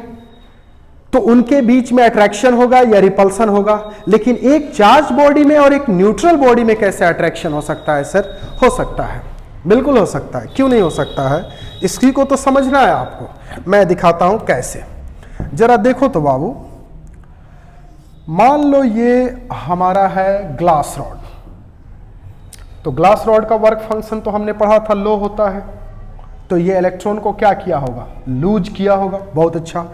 तो उनके बीच में अट्रैक्शन होगा या रिपल्सन होगा, लेकिन एक चार्ज बॉडी में और एक न्यूट्रल बॉडी में कैसे अट्रैक्शन हो सकता है सर? हो सकता है, बिल्कुल हो सकता है, क्यों नहीं हो सकता है? इसकी को तो समझना है आपको, मैं दिखाता हूं कैसे। जरा देखो तो बाबू, मान लो ये हमारा है ग्लास रॉड, तो ग्लास रॉड का वर्क फंक्शन तो हमने पढ़ा था, लो होता है। तो ये इलेक्ट्रॉन को क्या किया होगा, लूज किया होगा। बहुत अच्छा।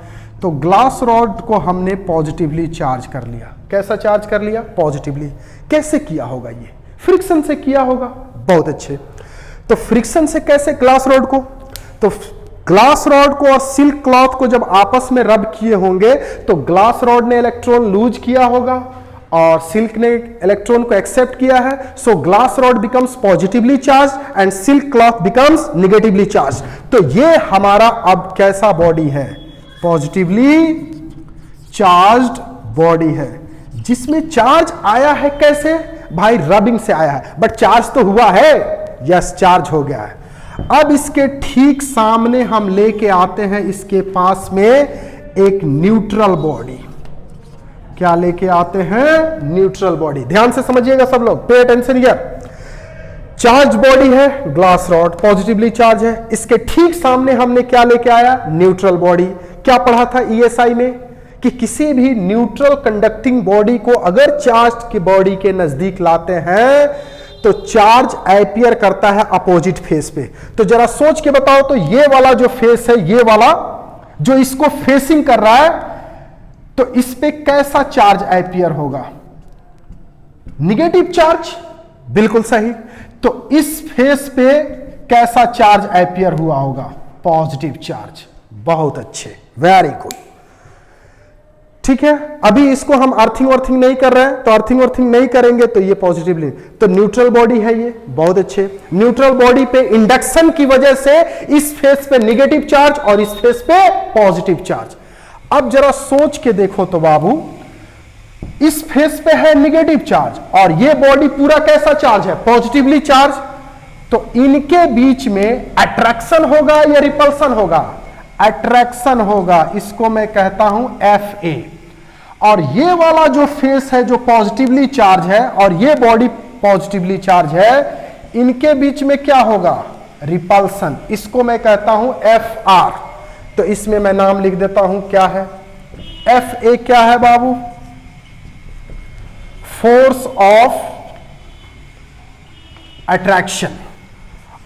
तो ग्लास रॉड को हमने पॉजिटिवली चार्ज कर लिया। कैसा चार्ज कर लिया? पॉजिटिवली। कैसे किया होगा? ये फ्रिक्शन से किया होगा। बहुत अच्छे। तो फ्रिक्शन से कैसे ग्लास रॉड को? तो ग्लास रॉड को और सिल्क क्लॉथ को जब आपस में रब किए होंगे तो ग्लास रॉड ने इलेक्ट्रॉन लूज किया होगा और सिल्क ने इलेक्ट्रॉन को एक्सेप्ट किया है। So glass rod becomes positively charge and silk cloth becomes negatively charge. तो ये हमारा अब कैसा बॉडी है? पॉजिटिवली चार्ज्ड बॉडी है, जिसमें चार्ज आया है कैसे? भाई रबिंग से आया है, बट चार्ज तो हुआ है। यस, चार्ज हो गया है। अब इसके ठीक सामने हम लेके आते हैं इसके पास में एक न्यूट्रल बॉडी। क्या लेके आते हैं? Neutral body. ध्यान से समझिएगा सब लोग, pay attention here. Charge body है ग्लास रॉड, पॉजिटिवली चार्ज है। इसके ठीक सामने हमने क्या लेके आया? Neutral body. क्या पढ़ा था ईएसआई में कि किसी भी न्यूट्रल कंडक्टिंग बॉडी को अगर चार्ज की बॉडी के नजदीक लाते हैं तो चार्ज अपीयर करता है अपोजिट फेस पे। तो जरा सोच के बताओ, तो ये वाला जो फेस है, ये वाला जो इसको फेसिंग कर रहा है, तो इस पे कैसा चार्ज अपीयर होगा? Negative charge. बिल्कुल सही। तो इस फेस पे कैसा चार्ज अपीयर हुआ होगा? Positive charge. बहुत अच्छे, वेरी गुड। ठीक है, अभी इसको हम अर्थिंग वर्थिंग नहीं कर रहे हैं, तो अर्थिंग वर्थिंग नहीं करेंगे तो ये पॉजिटिवली, तो न्यूट्रल बॉडी है ये। बहुत अच्छे। न्यूट्रल बॉडी पे इंडक्शन की वजह से इस फेस पे नेगेटिव चार्ज और इस फेस पे पॉजिटिव चार्ज। अब जरा सोच के देखो तो बाबू, इस फेस पे है नेगेटिव चार्ज और ये बॉडी पूरा कैसा चार्ज है? Positively charge. तो इनके बीच में अट्रैक्शन होगा या रिपल्सन होगा? अट्रैक्शन होगा। इसको मैं कहता हूं Fa। और ये वाला जो फेस है जो पॉजिटिवली चार्ज है और ये बॉडी पॉजिटिवली चार्ज है, इनके बीच में क्या होगा? रिपल्सन। इसको मैं कहता हूं Fr। तो इसमें मैं नाम लिख देता हूं, क्या है? Fa क्या है बाबू? Force of attraction.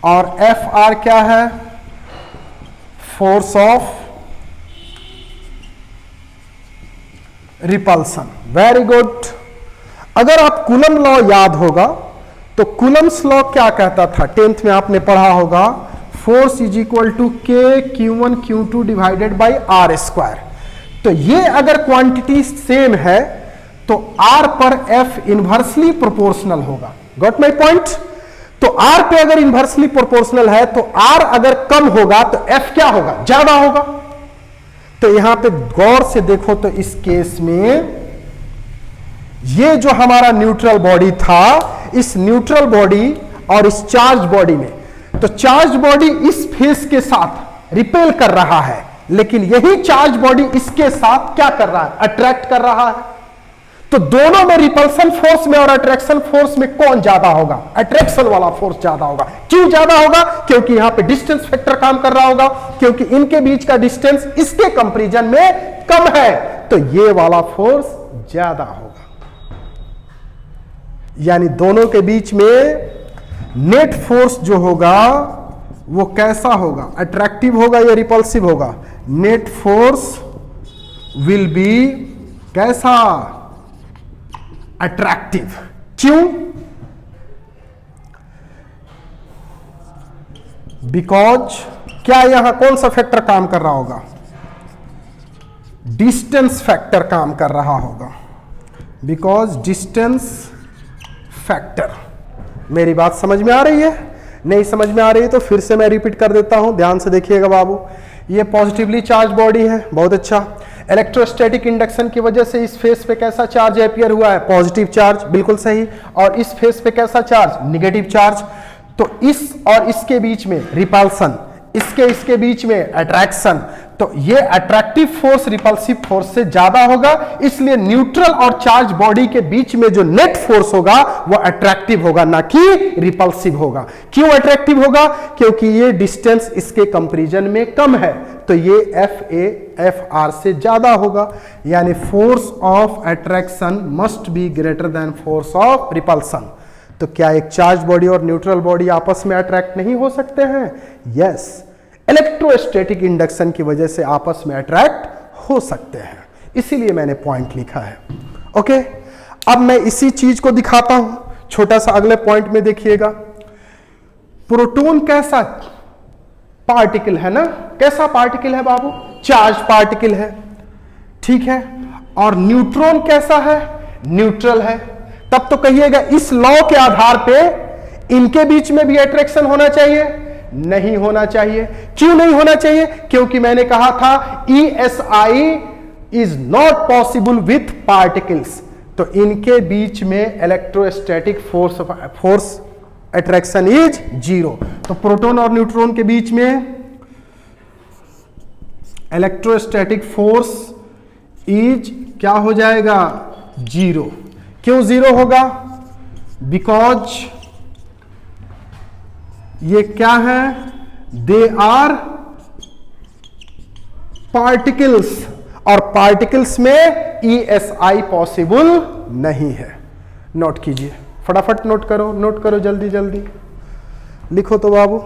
और Fr क्या है? Force of repulsion. Very good. अगर आप कूलम लॉ याद होगा तो कूलम्स लॉ क्या कहता था? 10th में आपने पढ़ा होगा, फोर्स इज इक्वल टू के Q1 Q2 divided by are square. तो ये अगर क्वांटिटी सेम है तो R पर F इनवर्सली प्रोपोर्शनल होगा। Got my point? तो R पे अगर इनवर्सली प्रोपोर्शनल है तो R अगर कम होगा तो F क्या होगा? ज्यादा होगा। तो यहां पे गौर से देखो तो इस केस में ये जो हमारा न्यूट्रल बॉडी था, इस न्यूट्रल बॉडी और इस चार्ज बॉडी में, तो चार्ज बॉडी इस फेस के साथ रिपेल कर रहा है, लेकिन यही चार्ज बॉडी इसके साथ क्या कर रहा है? अट्रैक्ट कर रहा है। तो दोनों में रिपल्सन फोर्स में और अट्रैक्शन फोर्स में कौन ज्यादा होगा? अट्रैक्शन वाला फोर्स ज्यादा होगा। क्यों ज्यादा होगा? क्योंकि यहां पे डिस्टेंस फैक्टर काम कर रहा होगा, क्योंकि इनके बीच का डिस्टेंस इसके कंपैरिजन में कम है, तो ये वाला फोर्स ज्यादा होगा। यानी दोनों के बीच में नेट फोर्स जो होगा वो कैसा होगा? अट्रैक्टिव होगा या रिपल्सिव होगा? नेट फोर्स विल बी कैसा? अट्रैक्टिव। क्यों? बिकॉज क्या यहां कौन सा फैक्टर काम कर रहा होगा? डिस्टेंस फैक्टर काम कर रहा होगा। Because distance factor. मेरी बात समझ में आ रही है? नहीं समझ में आ रही है तो फिर से मैं रिपीट कर देता हूं, ध्यान से देखिएगा बाबू। ये पॉजिटिवली चार्ज बॉडी है। बहुत अच्छा। इलेक्ट्रोस्टैटिक इंडक्शन की वजह से इस फेस पे कैसा चार्ज अपीयर हुआ है? Positive charge. बिल्कुल सही। और इस फेस पे कैसा चार्ज? Negative charge. तो इस और इसके बीच में रिपल्सन, इसके बीच में अट्रैक्शन। तो ये अट्रैक्टिव फोर्स रिपल्सिव फोर्स से ज्यादा होगा, इसलिए न्यूट्रल और चार्ज बॉडी के बीच में जो नेट फोर्स होगा वो अट्रैक्टिव होगा, ना कि रिपल्सिव होगा। क्यों अट्रैक्टिव होगा? क्योंकि ये डिस्टेंस इसके कंपैरिजन में कम है, तो ये F से ज्यादा होगा। यानी force of attraction must be greater than force of repulsion. तो क्या एक चार्ज बॉडी और न्यूट्रल बॉडी आपस में अट्रैक्ट नहीं हो सकते हैं? यस, इलेक्ट्रोस्टैटिक इंडक्शन की वजह से आपस में अट्रैक्ट हो सकते हैं, इसीलिए मैंने पॉइंट लिखा है। ओके, अब मैं इसी चीज को दिखाता हूं छोटा सा अगले पॉइंट में। देखिएगा, प्रोटॉन कैसा पार्टिकल है ना, कैसा पार्टिकल है बाबू, चार्ज पार्टिकल है, ठीक है। और न्यूट्रॉन कैसा है, न्यूट्रल है। तब तो कहिएगा इस लॉ के आधार पे इनके बीच में भी अट्रैक्शन होना चाहिए, नहीं होना चाहिए। क्यों नहीं होना चाहिए, क्योंकि मैंने कहा था ESI is not possible with particles, तो इनके बीच में electrostatic force attraction is zero. तो प्रोटॉन और न्यूट्रॉन के बीच में इलेक्ट्रोस्टैटिक फोर्स इज क्या हो जाएगा, जीरो। क्यों जीरो होगा, बिकॉज ये क्या है, दे आर पार्टिकल्स, और पार्टिकल्स में ESI पॉसिबल नहीं है। नोट कीजिए, फटाफट नोट करो, नोट करो, जल्दी जल्दी लिखो तो बाबू।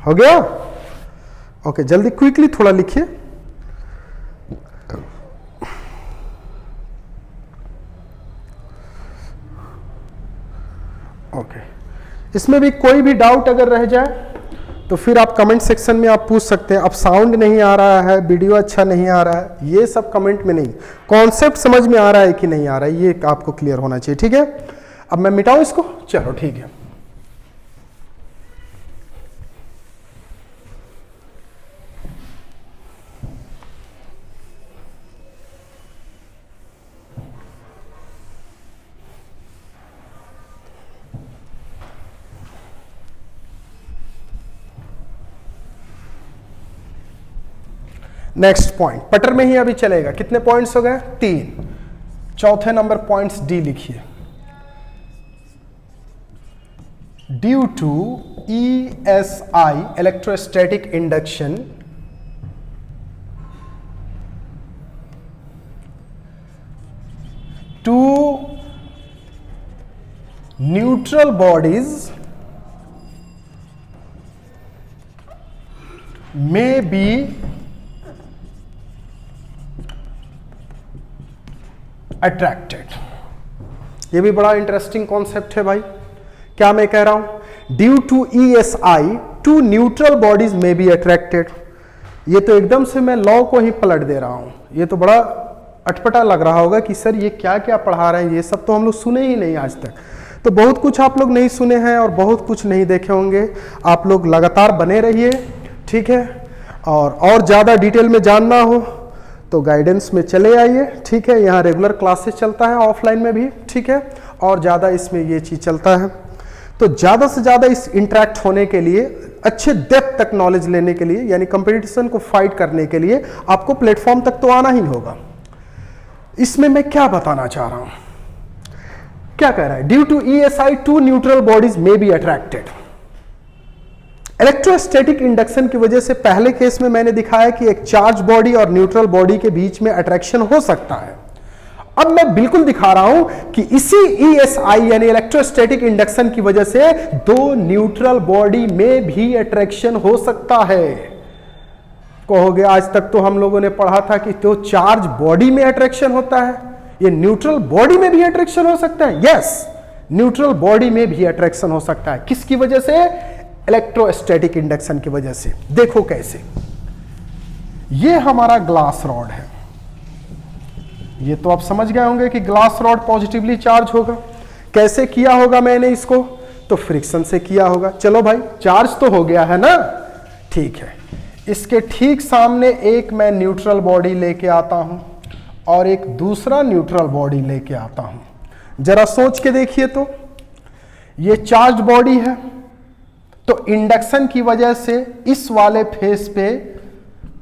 हो गया, ओके, जल्दी क्विकली थोड़ा लिखिए। ओके, इसमें भी कोई भी डाउट अगर रह जाए तो फिर आप कमेंट सेक्शन में आप पूछ सकते हैं। अब साउंड नहीं आ रहा है, वीडियो अच्छा नहीं आ रहा है, ये सब कमेंट में नहीं, कॉन्सेप्ट समझ में आ रहा है कि नहीं आ रहा है, ये आपको क्लियर होना चाहिए, ठीक है। अब मैं मिटाऊं इसको, चलो ठीक है। नेक्स्ट पॉइंट पटर में ही अभी चलेगा। कितने पॉइंट्स हो गए, 3। चौथे नंबर पॉइंट्स डी लिखिए। Due to ESI electrostatic induction two neutral bodies may be attracted. ये भी बड़ा इंटरेस्टिंग कॉन्सेप्ट है भाई। क्या मैं कह रहा हूं, due to ESI two neutral bodies may be attracted. ये तो एकदम से मैं लॉ को ही पलट दे रहा हूं। ये तो बड़ा अटपटा लग रहा होगा कि सर ये क्या क्या पढ़ा रहे हैं, ये सब तो हम लोग सुने ही नहीं आज तक। तो बहुत कुछ आप लोग नहीं सुने हैं और बहुत कुछ नहीं देखे होंगे। आप लोग लगातार बने रहिए, ठीक है। और ज़्यादा डिटेल में जानना हो तो गाइडेंस में चले आइए, ठीक है। यहाँ रेगुलर क्लासेस चलता है ऑफलाइन में भी, ठीक है। और ज़्यादा इसमें ये चीज़ चलता है। तो ज़्यादा से ज़्यादा इस इंटरेक्ट होने के लिए, अच्छे डेप्थ तक नॉलेज लेने के लिए, यानी कंपटीशन को फाइट करने के लिए आपको प्लेटफॉर्म तक तो आना ही होगा। इसमें मैं क्या बताना चाह रहा हूं, क्या कह रहा है, due to ESI two neutral bodies may be attracted. Electrostatic induction की वजह से पहले केस में मैंने दिखाया कि एक चार्ज बॉडी और न्यूट्रल बॉडी के बीच में अट्रैक्शन हो सकता है। अब मैं बिल्कुल दिखा रहा हूं कि इसी ESI यानी इलेक्ट्रोस्टैटिक इंडक्शन की वजह से दो न्यूट्रल बॉडी में भी अट्रैक्शन हो सकता है। कहोगे आज तक तो हम लोगों ने पढ़ा था कि तो चार्ज बॉडी में अट्रैक्शन होता है, ये न्यूट्रल बॉडी में भी अट्रैक्शन हो सकता है। यस, न्यूट्रल बॉडी में भी अट्रैक्शन हो सकता है। किसकी वजह से, इलेक्ट्रोस्टैटिक इंडक्शन की वजह से। देखो कैसे, ये हमारा ग्लास रॉड है। ये तो आप समझ गए होंगे कि ग्लास रॉड पॉजिटिवली चार्ज होगा। कैसे किया होगा मैंने इसको, तो फ्रिक्शन से किया होगा। चलो भाई, चार्ज तो हो गया है ना, ठीक है। इसके ठीक सामने एक मैं न्यूट्रल बॉडी लेके आता हूं और एक दूसरा न्यूट्रल बॉडी लेके आता हूं। जरा सोच के देखिए तो, ये चार्ज बॉडी है, तो इंडक्शन की वजह से इस वाले फेस पे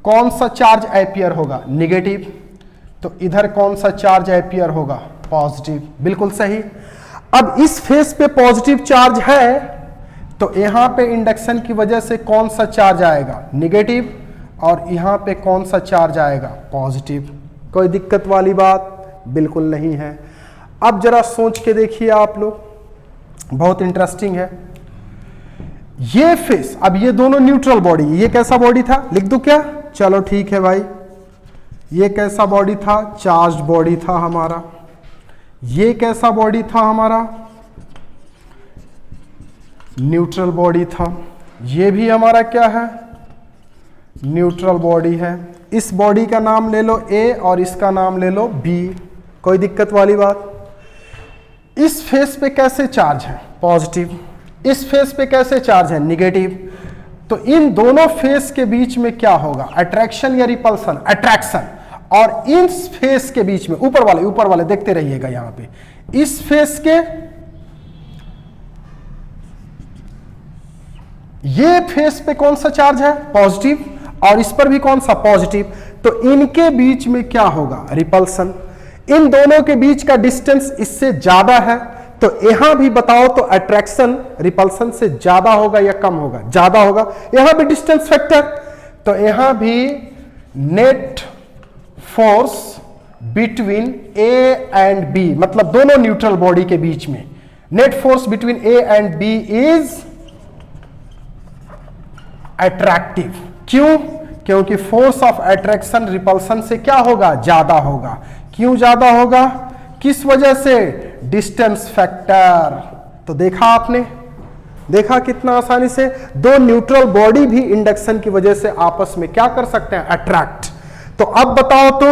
कौन सा चार्ज एपियर होगा, निगेटिव। तो इधर कौन सा चार्ज एपियर होगा, पॉजिटिव, बिल्कुल सही। अब इस फेस पे पॉजिटिव चार्ज है तो यहां पे इंडक्शन की वजह से कौन सा चार्ज आएगा, निगेटिव, और यहां पे कौन सा चार्ज आएगा, पॉजिटिव। कोई दिक्कत वाली बात बिल्कुल नहीं है। अब जरा सोच के देखिए आप लोग, बहुत इंटरेस्टिंग है ये फेस। अब ये दोनों न्यूट्रल बॉडी, ये कैसा बॉडी था, लिख दूं क्या, चलो ठीक है भाई, ये कैसा बॉडी था, चार्ज्ड बॉडी था हमारा। ये कैसा बॉडी था हमारा, न्यूट्रल बॉडी था। ये भी हमारा क्या है, न्यूट्रल बॉडी है। इस बॉडी का नाम ले लो ए और इसका नाम ले लो बी। कोई दिक्कत वाली बात। इस फेस पे कैसे चार्ज है, पॉजिटिव। इस फेस पे कैसे चार्ज है, निगेटिव। तो इन दोनों फेस के बीच में क्या होगा, अट्रैक्शन या रिपल्सन, अट्रैक्शन। और इस फेस के बीच में, ऊपर वाले देखते रहिएगा यहां पे, इस फेस के, ये फेस पे कौन सा चार्ज है, पॉजिटिव, और इस पर भी कौन सा, पॉजिटिव। तो इनके बीच में क्या होगा, रिपल्सन। इन दोनों के बीच का डिस्टेंस इससे ज्यादा है, तो यहां भी बताओ तो अट्रैक्शन रिपल्सन से ज्यादा होगा या कम होगा, ज्यादा होगा। यहां भी डिस्टेंस फैक्टर, तो यहां भी net force between A and B, मतलब दोनों न्यूट्रल बॉडी के बीच में net force between A and B is attractive. क्यों, क्योंकि फोर्स ऑफ अट्रैक्शन रिपल्सन से क्या होगा, ज्यादा होगा। क्यों ज्यादा होगा, किस वजह से, डिस्टेंस फैक्टर। तो देखा आपने, देखा कितना आसानी से दो न्यूट्रल बॉडी भी इंडक्शन की वजह से आपस में क्या कर सकते हैं, अट्रैक्ट। तो अब बताओ तो,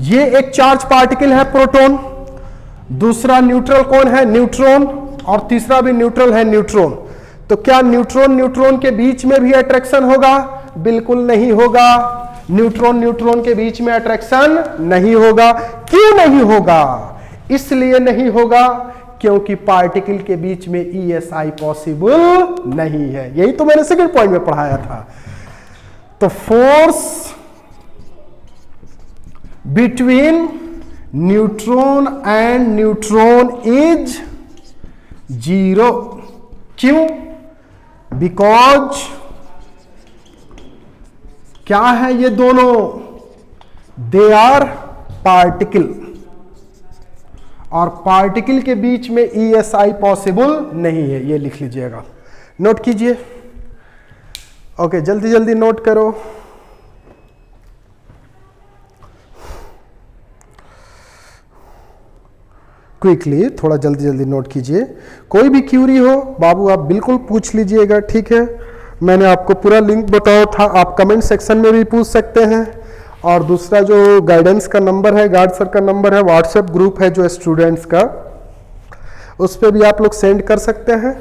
ये एक चार्ज पार्टिकल है प्रोटॉन, दूसरा न्यूट्रल कौन है, न्यूट्रॉन, और तीसरा भी न्यूट्रल है, न्यूट्रॉन। तो क्या न्यूट्रॉन न्यूट्रॉन के बीच में भी अट्रैक्शन होगा, बिल्कुल नहीं होगा। न्यूट्रॉन न्यूट्रॉन के बीच में अट्रैक्शन नहीं होगा। क्यों नहीं होगा, इसलिए नहीं होगा क्योंकि पार्टिकल के बीच में ESI पॉसिबल नहीं है। यही तो मैंने सेकंड पॉइंट में पढ़ाया था। तो force between neutron and neutron is 0। क्यों, बिकॉज क्या है ये दोनों, दे आर पार्टिकल, और पार्टिकल के बीच में ESI पॉसिबल नहीं है। ये लिख लीजिएगा, नोट कीजिए। ओके, जल्दी जल्दी नोट करो। क्विकली, थोड़ा जल्दी जल्दी नोट कीजिए। कोई भी क्यूरी हो बाबू आप बिल्कुल पूछ लीजिएगा, ठीक है। मैंने आपको पूरा लिंक बताया था, आप कमेंट सेक्शन में भी पूछ सकते हैं। और दूसरा जो गाइडेंस का नंबर है, गार्ड सर का नंबर है, व्हाट्सएप ग्रुप है जो स्टूडेंट्स का, उस पर भी आप लोग सेंड कर सकते हैं।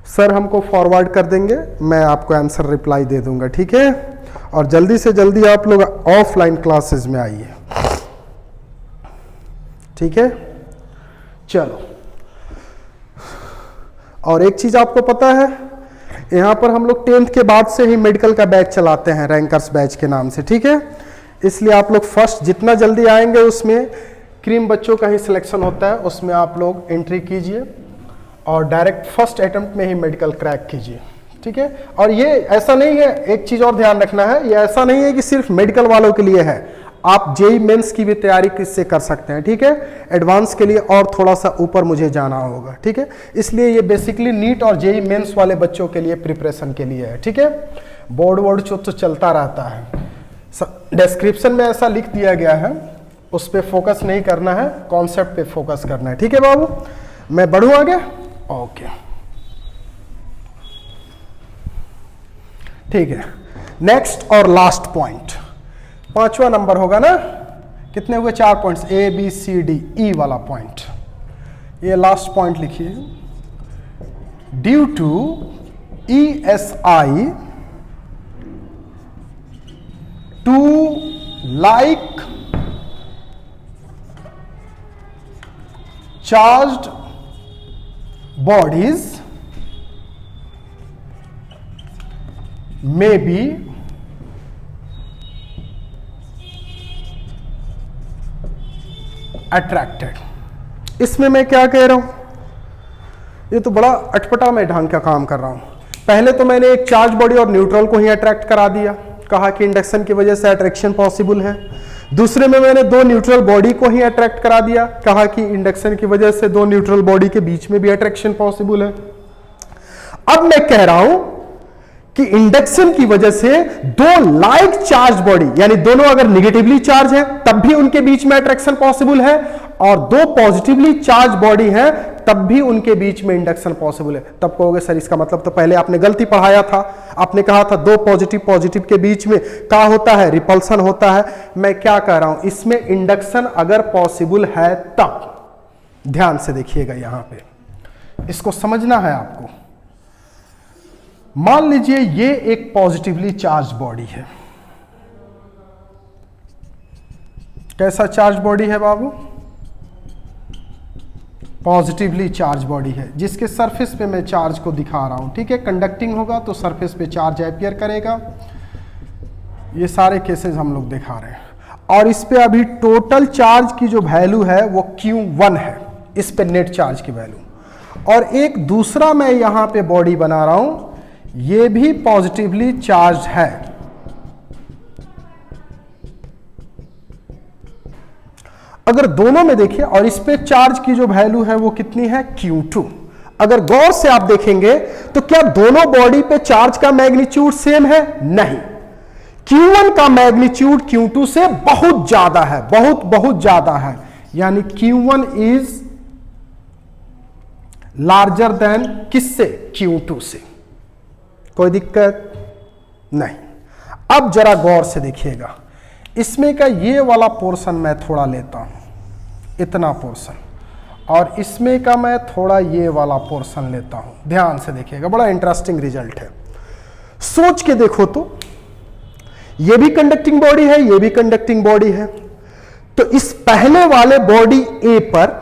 सर हमको फॉरवर्ड कर देंगे, मैं आपको आंसर रिप्लाई दे दूंगा, ठीक है। और जल्दी से जल्दी आप लोग ऑफलाइन क्लासेस में आइए, ठीक है। चलो, और एक चीज आपको पता है, यहां पर हम लोग 10th के बाद से ही मेडिकल का बैच चलाते हैं, रैंकर्स बैच के नाम से, ठीक है। इसलिए आप लोग फर्स्ट जितना जल्दी आएंगे, उसमें क्रीम बच्चों का ही सिलेक्शन होता है, उसमें आप लोग एंट्री कीजिए और डायरेक्ट फर्स्ट अटेम्प्ट में ही मेडिकल क्रैक कीजिए, ठीक है। और ये ऐसा नहीं है, एक चीज और ध्यान रखना है, ये ऐसा नहीं है कि सिर्फ मेडिकल वालों के लिए है, आप जेई मेंस की भी तैयारी किससे कर सकते हैं, ठीक है। एडवांस के लिए और थोड़ा सा ऊपर मुझे जाना होगा, ठीक है। इसलिए ये बेसिकली नीट और जेई मेंस वाले बच्चों के लिए प्रिपरेशन के लिए है, ठीक है। बोर्ड वोर्ड तो चलता रहता है, डिस्क्रिप्शन में ऐसा लिख दिया गया है, उस पर फोकस नहीं करना है, कॉन्सेप्ट पे फोकस करना है, ठीक है बाबू। मैं बढ़ूं आगे, ओके, ठीक है। नेक्स्ट और लास्ट पॉइंट, 5वां नंबर होगा ना, कितने हुए, 4 points, A B C D E वाला पॉइंट। ये लास्ट पॉइंट लिखिए, due to ESI two like charged bodies may be attracted। इसमें मैं क्या कह रहा हूं, ये तो बड़ा अटपटा मैं ढंग का काम कर रहा हूं। पहले तो मैंने एक चार्ज बॉडी और न्यूट्रल को ही अट्रैक्ट करा दिया, कहा कि इंडक्शन की वजह से अट्रैक्शन पॉसिबल है। दूसरे में मैंने दो न्यूट्रल बॉडी को ही अट्रैक्ट करा दिया, कहा कि इंडक्शन की वजह से दो न्यूट्रल बॉडी के बीच में भी अट्रैक्शन पॉसिबल है। अब मैं कह रहा हूं कि इंडक्शन की वजह से दो लाइक चार्ज बॉडी, यानी दोनों अगर निगेटिवली चार्ज है तब भी उनके बीच में अट्रैक्शन पॉसिबल है, और दो पॉजिटिवली चार्ज बॉडी है तब भी उनके बीच में इंडक्शन पॉसिबल है। तब कहोगे सर इसका मतलब तो पहले आपने गलती पढ़ाया था, आपने कहा था दो पॉजिटिव के बीच में क्या होता है, रिपल्सन होता है। मैं क्या कह रहा हूं, इसमें इंडक्शन अगर पॉसिबल है तब, ध्यान से देखिएगा यहां पे, इसको समझना है आपको। मान लीजिए ये एक पॉजिटिवली चार्ज बॉडी है। कैसा चार्ज बॉडी है बाबू? पॉजिटिवली चार्ज बॉडी है, जिसके सरफेस पे मैं चार्ज को दिखा रहा हूं, ठीक है। कंडक्टिंग होगा तो सरफेस पे चार्ज अपीयर करेगा। ये सारे केसेस हम लोग दिखा रहे हैं। और इस पे अभी टोटल चार्ज की जो वैल्यू है वो Q1 है, इस पे नेट चार्ज की वैल्यू। और एक दूसरा मैं यहां पे बॉडी बना रहा हूं, ये भी पॉजिटिवली चार्ज है। अगर दोनों में देखिए, और इस पे चार्ज की जो वैल्यू है वो कितनी है, Q2। अगर गौर से आप देखेंगे तो क्या दोनों बॉडी पे चार्ज का मैग्नीट्यूड सेम है? नहीं, Q1 का मैग्नीट्यूड Q2 से बहुत ज्यादा है, बहुत ज्यादा है। यानी Q1 इज लार्जर देन किससे? Q2 से। कोई दिक्कत नहीं। अब जरा गौर से देखिएगा, इसमें का ये वाला पोर्शन मैं थोड़ा लेता हूं, इतना पोर्शन, और इसमें का मैं थोड़ा ये वाला पोर्शन लेता हूं। ध्यान से देखिएगा, बड़ा इंटरेस्टिंग रिजल्ट है। सोच के देखो तो, ये भी कंडक्टिंग बॉडी है, ये भी कंडक्टिंग बॉडी है। तो इस पहले वाले बॉडी ए पर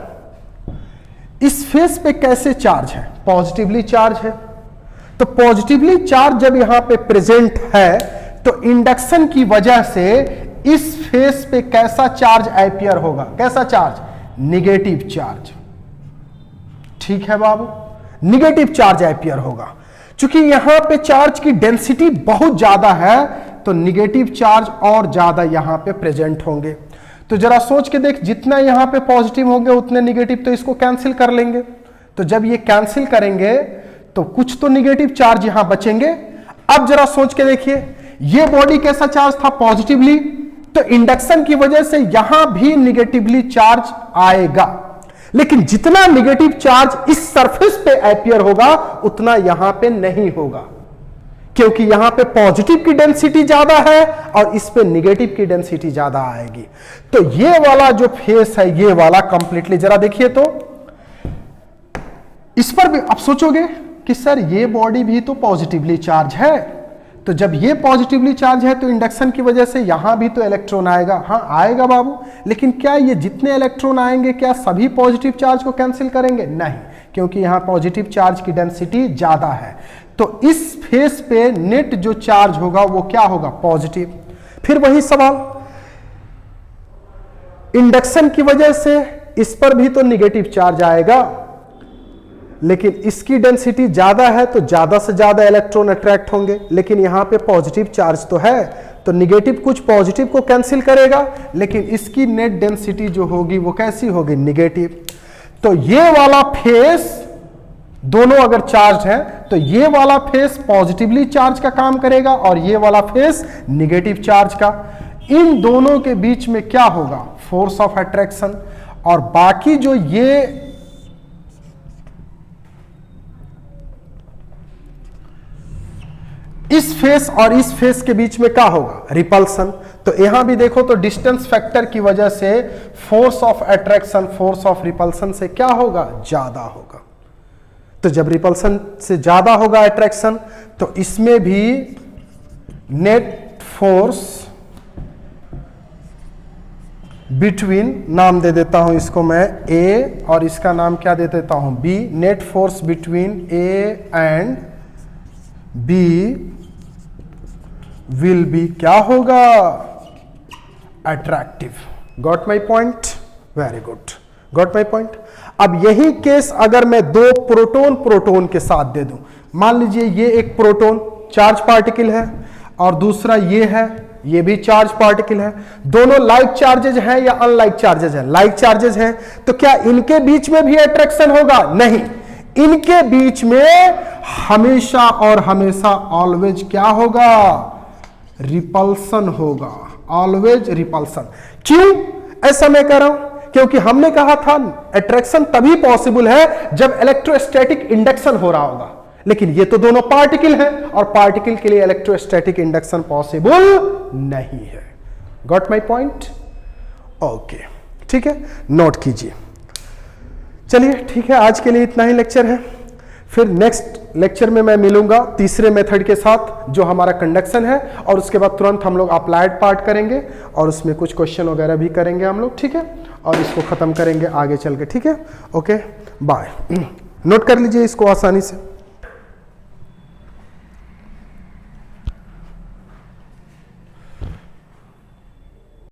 इस फेस पे कैसे चार्ज है? पॉजिटिवली चार्ज है। तो पॉजिटिवली चार्ज जब यहां पे प्रेजेंट है तो इंडक्शन की वजह से इस फेस पे कैसा चार्ज अपीयर होगा? कैसा चार्ज? Negative charge. ठीक है बाबू, निगेटिव चार्ज अपीयर होगा। चूंकि यहां पे चार्ज की डेंसिटी बहुत ज्यादा है तो निगेटिव चार्ज और ज्यादा यहां पे प्रेजेंट होंगे। तो जरा सोच के देख, जितना यहां पे पॉजिटिव होंगे उतने निगेटिव, तो इसको कैंसिल कर लेंगे। तो जब ये कैंसिल करेंगे तो कुछ तो निगेटिव चार्ज यहां बचेंगे। अब जरा सोच के देखिए, ये बॉडी कैसा चार्ज था? पॉजिटिवली। तो इंडक्शन की वजह से यहां भी निगेटिवली चार्ज आएगा, लेकिन जितना निगेटिव चार्ज इस सरफेस पे अपीयर होगा उतना यहां पे नहीं होगा, क्योंकि यहां पे पॉजिटिव की डेंसिटी ज्यादा है और इस पे निगेटिव की डेंसिटी ज्यादा आएगी। तो ये वाला जो फेस है, ये वाला कंप्लीटली, जरा देखिए तो, इस पर भी आप सोचोगे कि सर ये बॉडी भी तो पॉजिटिवली चार्ज है, तो जब ये पॉजिटिवली चार्ज है तो इंडक्शन की वजह से यहां भी तो इलेक्ट्रॉन आएगा। हाँ आएगा बाबू, लेकिन क्या ये जितने इलेक्ट्रॉन आएंगे क्या सभी पॉजिटिव चार्ज को कैंसिल करेंगे? नहीं, क्योंकि यहां पॉजिटिव चार्ज की डेंसिटी ज्यादा है। तो इस फेस पे नेट जो चार्ज होगा वो क्या होगा? पॉजिटिव। फिर वही सवाल, इंडक्शन की वजह से इस पर भी तो निगेटिव चार्ज आएगा, लेकिन इसकी डेंसिटी ज्यादा है तो ज्यादा से ज्यादा इलेक्ट्रॉन अट्रैक्ट होंगे, लेकिन यहां पे पॉजिटिव चार्ज तो है तो निगेटिव कुछ पॉजिटिव को कैंसिल करेगा, लेकिन इसकी नेट डेंसिटी जो होगी वो कैसी होगी? निगेटिव। तो ये वाला फेस, दोनों अगर चार्ज है तो ये वाला फेस पॉजिटिवली चार्ज का काम करेगा और ये वाला फेस निगेटिव चार्ज का। इन दोनों के बीच में क्या होगा? Force of attraction. और बाकी जो ये इस फेस और इस फेस के बीच में क्या होगा? रिपल्सन। तो यहां भी देखो तो डिस्टेंस फैक्टर की वजह से force of attraction force of repulsion से क्या होगा? ज्यादा होगा। तो जब रिपल्सन से ज्यादा होगा अट्रैक्शन, तो इसमें भी नेट फोर्स बिटवीन, नाम दे देता हूं इसको मैं ए और इसका नाम क्या दे देता हूं? B. Net force between A and B will be क्या होगा? Attractive. Got my point? Very good, got my point. अब यही केस अगर मैं दो प्रोटॉन प्रोटॉन के साथ दे दूं, मान लीजिए ये एक प्रोटॉन चार्ज पार्टिकल है और दूसरा ये है, ये भी चार्ज पार्टिकल है, दोनों लाइक चार्जेज हैं या अनलाइक चार्जेज हैं? लाइक चार्जेज हैं। तो क्या इनके बीच में भी अट्रैक्शन होगा? नहीं, इनके बीच में हमेशा और हमेशा ऑलवेज क्या होगा? रिपल्सन होगा, ऑलवेज रिपल्सन। क्यों ऐसा मैं कह रहा हूं? क्योंकि हमने कहा था अट्रैक्शन तभी पॉसिबल है जब इलेक्ट्रोस्टैटिक इंडक्शन हो रहा होगा, लेकिन ये तो दोनों पार्टिकल हैं और पार्टिकल के लिए इलेक्ट्रोस्टैटिक इंडक्शन पॉसिबल नहीं है। Got my point? ओके, ठीक है, नोट कीजिए। चलिए ठीक है, आज के लिए इतना ही लेक्चर है। फिर नेक्स्ट लेक्चर में मैं मिलूंगा तीसरे मेथड के साथ जो हमारा कंडक्शन है, और उसके बाद तुरंत हम लोग अप्लाइड पार्ट करेंगे और उसमें कुछ क्वेश्चन वगैरह भी करेंगे हम लोग, ठीक है, और इसको खत्म करेंगे आगे चल के, ठीक है। Okay, bye. नोट कर लीजिए इसको आसानी से।